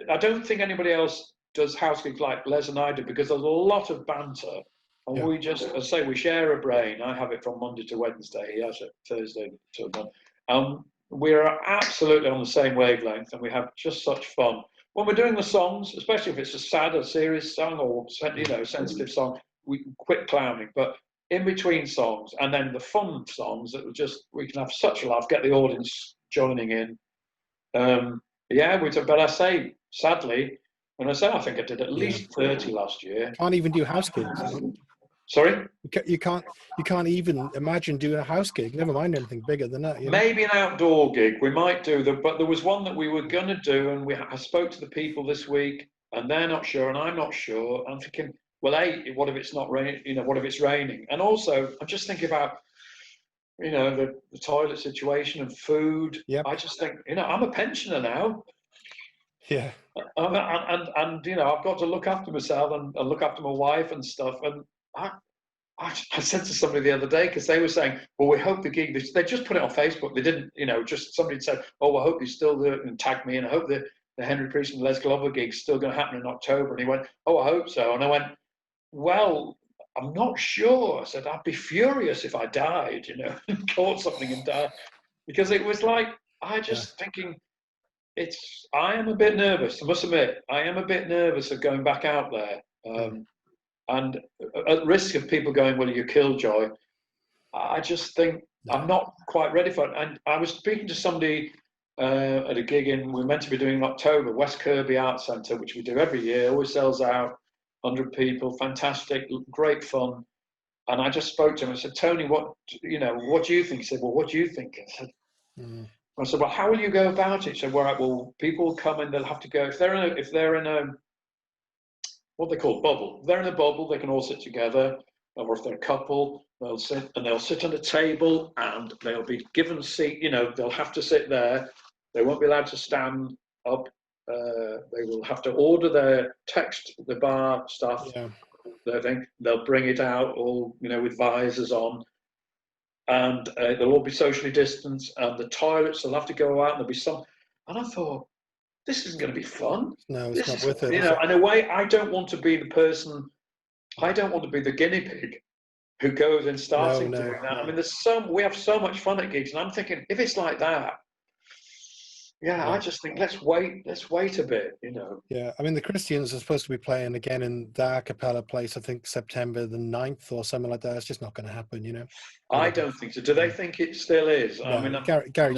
I don't think anybody else does house gigs like Les and I do, because there's a lot of banter, and we just, as I say, we share a brain. I have it from Monday to Wednesday. He has it Thursday to Monday. We're absolutely on the same wavelength, and we have just such fun when we're doing the songs, especially if it's a sad or serious song or sensitive song. We quit clowning, but in between songs and then the fun songs that we can have such a laugh, get the audience joining in. But I say, sadly, when I say I think I did at least 30 last year. Can't even do house gigs. Sorry? You can't even imagine doing a house gig. Never mind anything bigger than that. Maybe an outdoor gig we might do, but there was one that we were going to do, and I spoke to the people this week, and they're not sure, and I'm not sure. I'm thinking, well, what if it's not raining? What if it's raining? And also, I'm just thinking about, the toilet situation and food. Yep. I just think, I'm a pensioner now. Yeah. And I've got to look after myself and look after my wife and stuff. And I said to somebody the other day, because they were saying, well, we hope the gig, they just put it on Facebook. They didn't, just somebody said, oh, I hope he's still there, and tagged me, and I hope the Henry Priestman Les Glover gig's still going to happen in October. And he went, oh, I hope so. And I went, well, I'm not sure. I said, I'd be furious if I died, and caught something and died. Because it was like, thinking, I am a bit nervous, I must admit. I am a bit nervous of going back out there. And at risk of people going, well, you're killjoy, I just think I'm not quite ready for it. And I was speaking to somebody at a gig we're meant to be doing in October, West Kirby Arts Centre, which we do every year, always sells out, 100 people, fantastic, great fun. And I just spoke to him. I said, Tony, what do you think? He said, well, what do you think? I said, well, how will you go about it? He said, well, people will come and they'll have to go, if they're in a what they call bubble. If they're in a bubble, they can all sit together. Or if they're a couple, they'll sit on a table, and they'll be given a seat. They'll have to sit there. They won't be allowed to stand up. They will have to order their text, the bar stuff, their thing. They'll bring it out all, with visors on, and they'll all be socially distanced. And the toilets, they'll have to go out. And there'll be some. And I thought, this isn't going to be fun. No, it's not worth it. In a way, I don't want to be the person. I don't want to be the guinea pig who goes and starts doing that. No. I mean, we have so much fun at gigs, and I'm thinking, if it's like that, I just think let's wait a bit, Yeah, I mean, the Christians are supposed to be playing again in the a cappella place, I think September the 9th or something like that. It's just not going to happen, I don't think so. Do they think it still is? No, I mean, Gary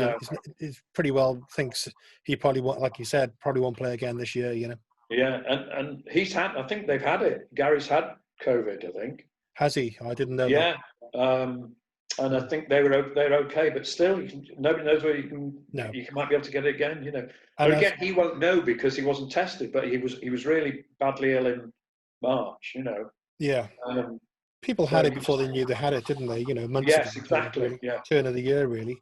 is pretty well thinks he probably won't, like you said, probably won't play again this year, Yeah, and he's had, I think they've had it. Gary's had COVID, I think. Has he? I didn't know. Yeah, and I think they're okay, but still, nobody knows where you might be able to get it again. But again, he won't know because he wasn't tested, but he was really badly ill in March. Yeah. People had it before they knew they had it, didn't they? Months ago. Yes, exactly. Really, yeah. Turn of the year, really.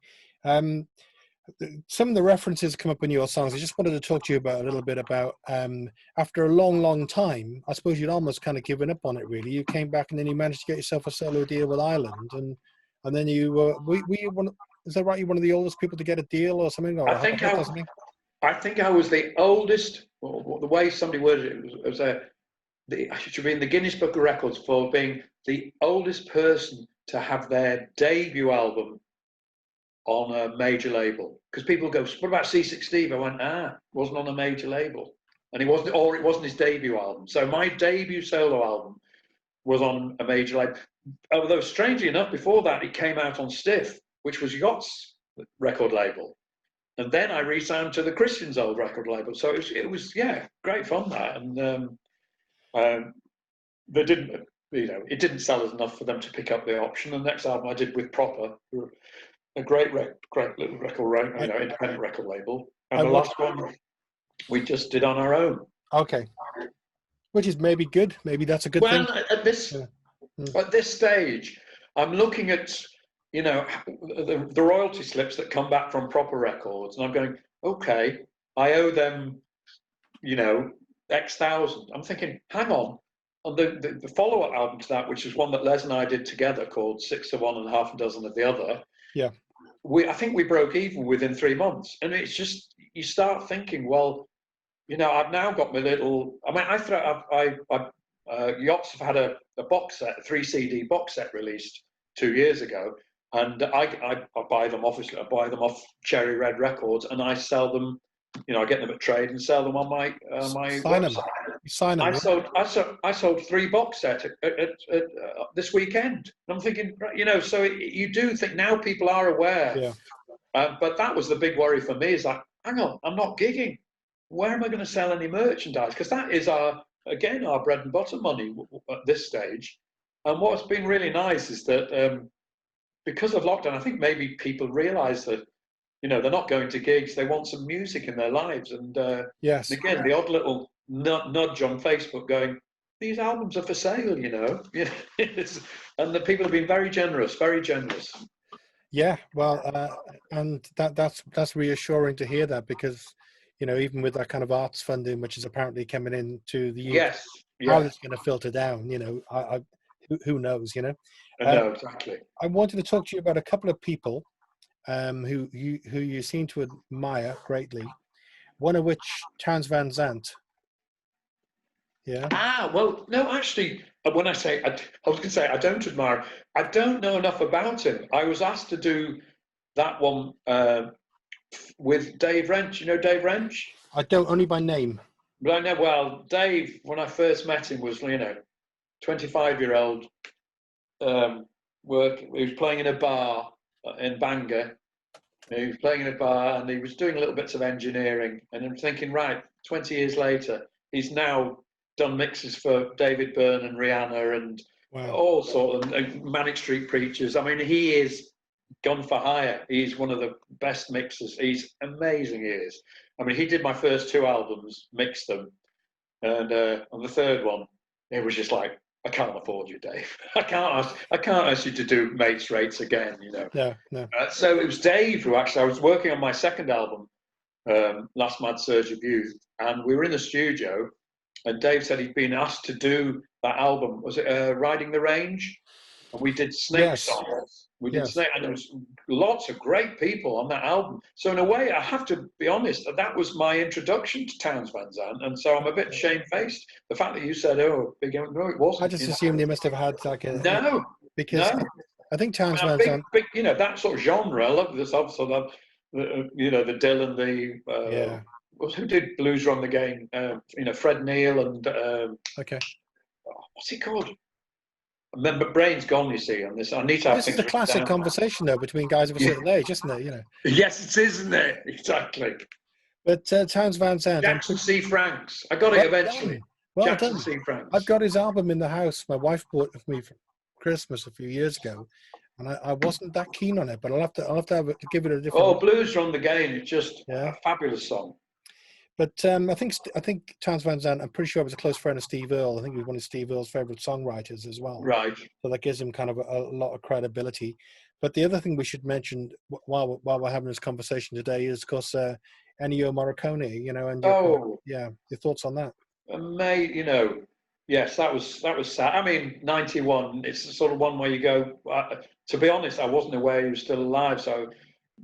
Some of the references come up in your songs. I just wanted to talk to you about a little bit about after a long, long time, I suppose you'd almost kind of given up on it, really. You came back and then you managed to get yourself a solo deal with Ireland, and then you is that right? You're one of the oldest people to get a deal or something? Or I think I was the oldest. Well, the way somebody worded it was I should be in the Guinness Book of Records for being the oldest person to have their debut album on a major label. Because people go, what about C6 Steve? I went, wasn't on a major label. And it wasn't his debut album. So my debut solo album was on a major label. Although strangely enough, before that, it came out on Stiff, which was Yachts record label. And then I re-signed to the Christians' old record label. So it was great fun, that. And they didn't, it didn't sell as enough for them to pick up the option. The next album I did with Proper, a great little record, independent record label. And the last one we just did on our own. Okay. Which is maybe good. Maybe that's a good thing. At this stage, I'm looking at, you know, the royalty slips that come back from proper records, and I'm going, okay, I owe them, you know, X thousand. I'm thinking, hang on the follow-up album to that, which is one that Les and I did together, called Six of One and Half a Dozen of the Other. Yeah. I think we broke even within 3 months, and it's just, you start thinking, well, you know, I've now got my little. I mean, Yachts have had a box set, a 3 CD box set released 2 years ago, and I buy them, obviously. I buy them off Cherry Red Records, and I sell them. You know, I get them at trade and sell them on my website. Sign them. I sold 3 box sets at this weekend. And I'm thinking, you know, so you do think now people are aware. Yeah. But that was the big worry for me. Is like, hang on, I'm not gigging. Where am I going to sell any merchandise? Because that is our bread and butter money at this stage. And what's been really nice is that because of lockdown, I think maybe people realise that, you know, they're not going to gigs. They want some music in their lives. And yes, and again, the odd little nudge on Facebook going, these albums are for sale, you know. And the people have been very generous, very generous. Yeah, well, and that's reassuring to hear that, because, you know, even with that kind of arts funding, which is apparently coming into the UK, how it's going to filter down, you know, who knows, you know. No, exactly. I wanted to talk to you about a couple of people who you seem to admire greatly. One of which, Townes Van Zandt. Yeah. Well, no, actually, when I say, I was going to say I don't admire, I don't know enough about him. I was asked to do that one with Dave Wrench. You know Dave Wrench? I don't, only by name. But I know, well, Dave, when I first met him, was, you know, 25-year-old, he was playing in a bar in Bangor. He was playing in a bar, and he was doing little bits of engineering. And I'm thinking, right, 20 years later, he's now done mixes for David Byrne and Rihanna and all sorts of Manic Street Preachers. I mean, he is gone for hire. He's one of the best mixers. He's amazing, he is. I mean, he did my first 2 albums, mixed them. And on the third one, it was just like, I can't afford you, Dave. I can't ask you to do mates rates again, you know. No. So it was Dave who actually, I was working on my second album, Last Mad Surge of Youth, and we were in the studio, and Dave said he'd been asked to do that album. Was it Riding the Range? And we did Snake songs. We did Snake, and there was lots of great people on that album. So in a way, I have to be honest, that was my introduction to Townes Van Zandt, and so I'm a bit shamefaced. The fact that you said, "Oh, big," no, it wasn't. I just assumed you must have had like a because I think Townes Van Zandt, big, you know, that sort of genre. I love this sort of, you know, the Dylan, the who did Blues Run the Game? You know, Fred Neil and what's he called? Remember, brain's gone, you see, on this. I need to have this is a classic conversation, though, between guys of a certain age, isn't it? You know. Yes, it is, isn't it? Exactly. But Townes Van Zandt. Jackson C. Franks. I got it eventually. Well Jackson done. C. Franks. I've got his album in the house. My wife bought it for me for Christmas a few years ago, and I wasn't that keen on it. But I'll have to give it a different. Oh, Blues Run the Game. It's just a fabulous song. But I think Townes Van Zandt, I'm pretty sure he was a close friend of Steve Earle. I think he was one of Steve Earle's favorite songwriters as well. Right. So that gives him kind of a lot of credibility. But the other thing we should mention while we're having this conversation today is, of course, Ennio Morricone. You know, and your thoughts on that? You know, yes, that was sad. I mean, 91. It's the sort of one where you go. To be honest, I wasn't aware he was still alive. So,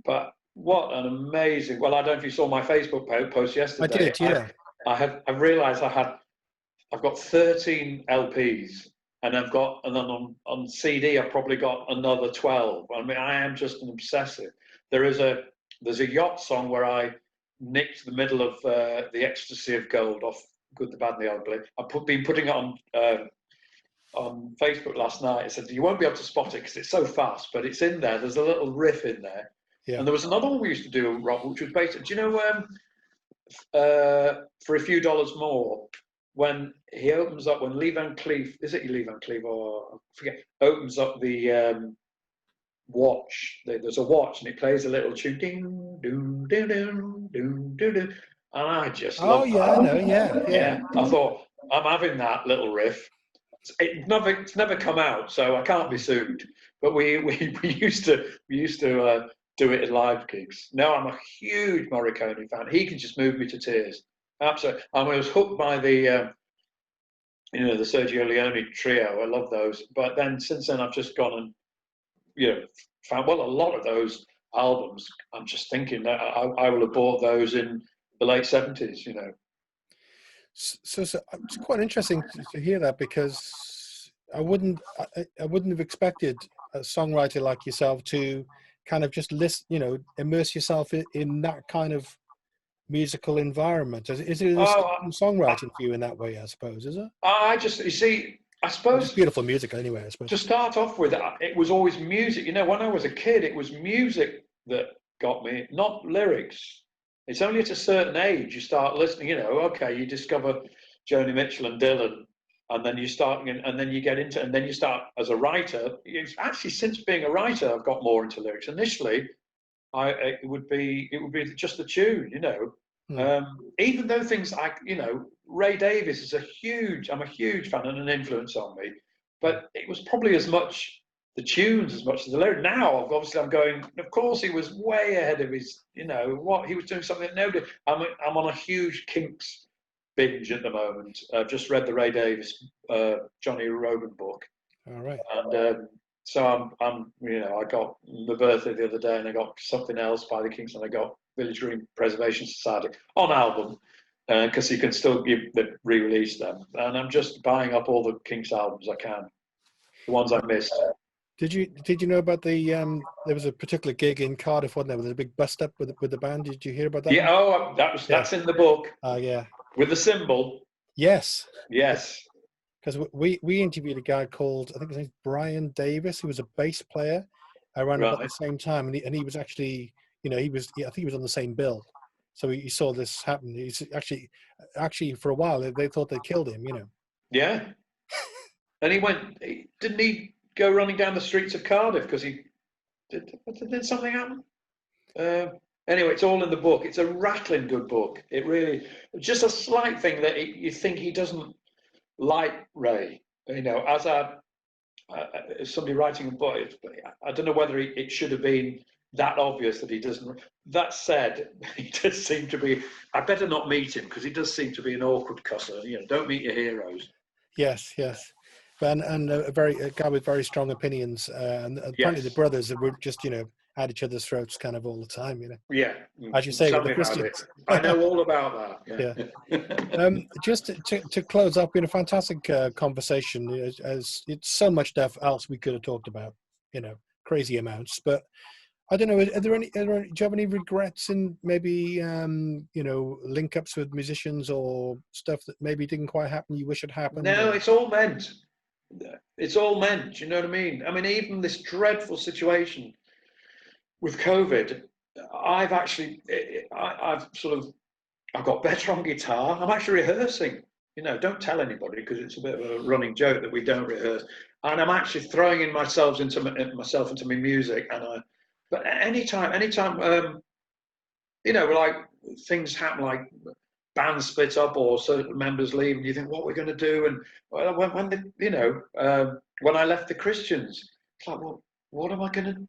but. What an amazing! Well, I don't know if you saw my Facebook post yesterday. I did, yeah. I've realised I've got 13 LPs, and then on CD I've probably got another 12. I mean, I am just an obsessive. There's a Yacht song where I nicked the middle of the Ecstasy of Gold off Good, the Bad, and the Ugly. I've been putting it on Facebook last night. I said you won't be able to spot it because it's so fast, but it's in there. There's a little riff in there. Yeah. And there was another one we used to do, Rob, which was basically, do you know, For a Few Dollars More, when he opens up, when Lee Van Cleef, is it Lee Van Cleef or I forget, opens up the watch, there's a watch and it plays a little tune, ding, doo, doo, doo, doo, doo, doo, and I just love that. I know, yeah. I thought, I'm having that little riff. It's never come out, so I can't be sued. but we used to do it at live gigs. Now I'm a huge Morricone fan. He can just move me to tears. Absolutely. I was hooked by the the Sergio Leone trio. I love those. But then since then, I've just gone and found a lot of those albums. I'm just thinking that I will have bought those in the late '70s. So it's quite interesting to hear that, because I wouldn't have expected a songwriter like yourself to kind of just immerse yourself in that kind of musical environment. Is it songwriting for you in that way, I suppose, is it? You see, I suppose it's beautiful music anyway, I suppose. To start off with, it was always music. When I was a kid, it was music that got me, not lyrics. It's only at a certain age you start listening, okay, you discover Joni Mitchell and Dylan, and then you start, and then you get into, and then you start as a writer. It's actually, since being a writer, I've got more into lyrics. Initially, it would be just the tune, even though things like, Ray Davies is I'm a huge fan and an influence on me, but it was probably as much the tunes as much as the lyrics. Now, obviously, I'm going, of course, he was way ahead of his, what he was doing, something that nobody. I'm on a huge Kinks binge at the moment. I've just read the Ray Davies, Johnny Rogan book. All right. And so I got my birthday the other day, and I got Something Else by the Kinks, and I got Village Green Preservation Society on album, because you can still re-release them. And I'm just buying up all the Kinks albums I can, the ones I missed. Did you know about the there was a particular gig in Cardiff, wasn't there, with a big bust up with the band? Did you hear about that? Yeah, that's in the book. Yeah. With the symbol. Yes. Because we interviewed a guy called, I think his name's Brian Davis, who was a bass player around about the same time, and he was actually, I think he was on the same bill. So he saw this happen. He's actually for a while they thought they killed him, Yeah. And didn't he go running down the streets of Cardiff because did something happen? Anyway, it's all in the book. It's a rattling good book. It really, just a slight thing that you think he doesn't like Ray. As somebody writing a book, I don't know whether it should have been that obvious that he doesn't. That said, he does seem to be. I better not meet him, because he does seem to be an awkward cusser. Don't meet your heroes. Yes. And a guy with very strong opinions, and apparently the brothers were just at each other's throats kind of all the time, Yeah, as you say, with the Christians. I know all about that. Yeah. Just to close up, been a fantastic conversation. As it's so much stuff else we could have talked about, crazy amounts. But I don't know. Do you have any regrets in maybe link ups with musicians or stuff that maybe didn't quite happen? You wish it happened? No, it's all meant. It's all meant. You know what I mean? I mean, even this dreadful situation with COVID, I've got better on guitar. I'm actually rehearsing. Don't tell anybody, because it's a bit of a running joke that we don't rehearse. And I'm actually throwing in myself into my music. But anytime, like things happen, like bands split up or certain members leave, and you think, what are we going to do? And when I left the Christians, it's like, well, what am I going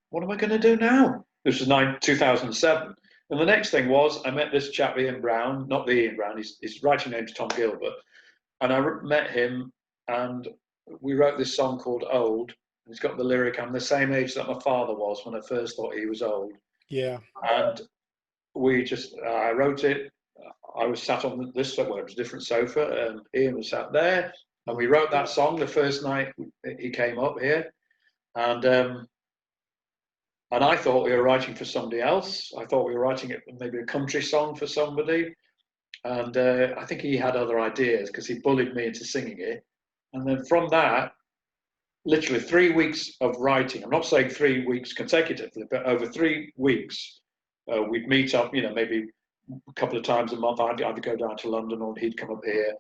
to do now? This was 2007, and the next thing was I met this chap Ian Brown, not the Ian Brown. His writing name's Tom Gilbert, and I met him, and we wrote this song called Old. And it's got the lyric, "I'm the same age that my father was when I first thought he was old." Yeah, and I wrote it. I was sat on it was a different sofa, and Ian was sat there, and we wrote that song the first night he came up here, and I thought we were writing for somebody else. I thought we were writing it maybe a country song for somebody, and I think he had other ideas, because he bullied me into singing it. And then from that, literally 3 weeks of writing. I'm not saying 3 weeks consecutively, but over 3 weeks, we'd meet up, maybe a couple of times a month. I'd either go down to London or he'd come up here,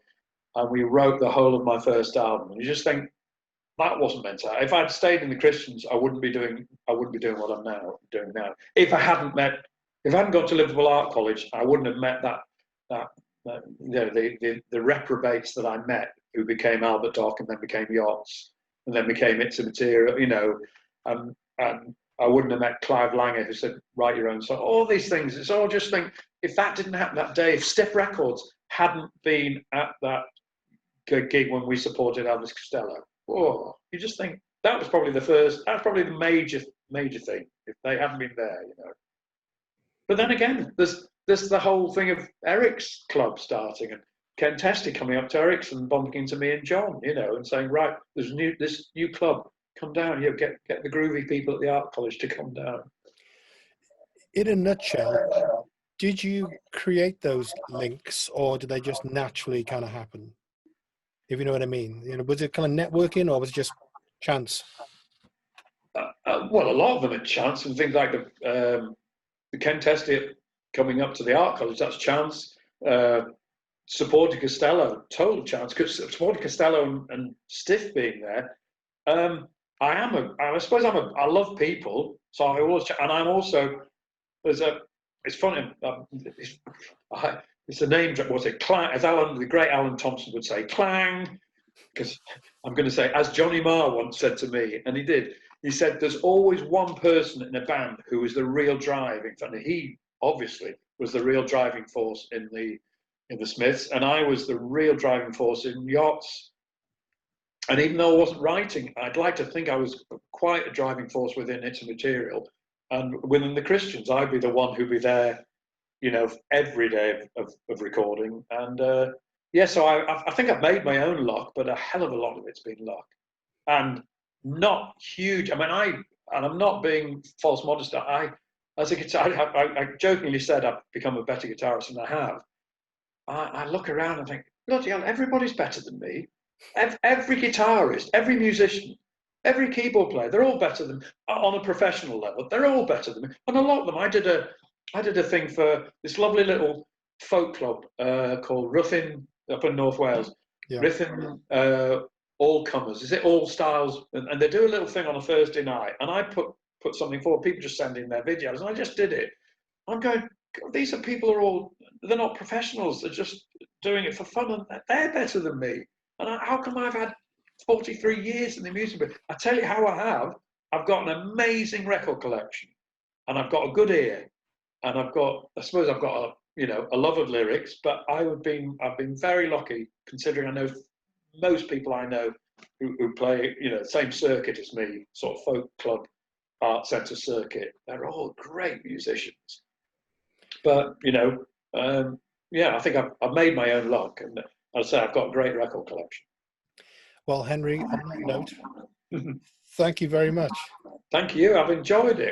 and we wrote the whole of my first album. And you just think, that wasn't meant to happen. If I'd stayed in the Christians, I wouldn't be doing what I'm doing now. If I hadn't gone to Liverpool Art College, I wouldn't have met the reprobates that I met, who became Albert Dock and then became Yachts and then became It's a Material. and I wouldn't have met Clive Langer, who said, write your own song. All these things, it's all just think, if that didn't happen that day, if Stiff Records hadn't been at that gig when we supported Elvis Costello, oh, you just think that was probably the major thing, if they hadn't been there, you know. But then again, there's the whole thing of Eric's club starting and Ken Testy coming up to Eric's and bumping into me and John, you know, and saying, right, there's this new club, come down, you know, get the groovy people at the art college to come down. In a nutshell, did you create those links, or did they just naturally kind of happen? If you know what I mean, you know, was it kind of networking, or was it just chance? Well, a lot of them are chance, and things like the Ken Testy coming up to the art college, that's chance. Supporting Costello, total chance. Supporting Costello and Stiff being there. I suppose I love people, so I always, and I'm also, it's funny, it's a name drop, what's it, clang, as the great Alan Thompson would say, clang, because I'm going to say, as Johnny Marr once said to me, and he did, he said, there's always one person in a band who is the real driving, and he obviously was the real driving force in the Smiths, and I was the real driving force in Yachts. And even though I wasn't writing, I'd like to think I was quite a driving force within its material. And within the Christians, I'd be the one who'd be there, you know, every day of recording. And so I think I've made my own luck, but a hell of a lot of it's been luck. And not huge. I mean, I'm not being false modest. As a guitar, I jokingly said I've become a better guitarist than I have. I look around and think, bloody hell, everybody's better than me. Every guitarist, every musician, every keyboard player, they're all better than, on a professional level, they're all better than me. And a lot of them, I did a thing for this lovely little folk club called Ruffin up in North Wales. Yeah. Ruffin All Comers, is it All Styles? And they do a little thing on a Thursday night, and I put something forward. People just send in their videos, and I just did it. I'm going, these are people who are all, they're not professionals, they're just doing it for fun, and they're better than me. And how come I've had 43 years in the music business? I tell you how I have. I've got an amazing record collection, and I've got a good ear, and I suppose I've got a love of lyrics, but I've been very lucky, considering I know most people I know who play, same circuit as me, sort of folk club, art centre circuit. They're all great musicians. But, I think I've made my own luck, and as I say, I've got a great record collection. Well, Henry, on that note, thank you very much. Thank you. I've enjoyed it.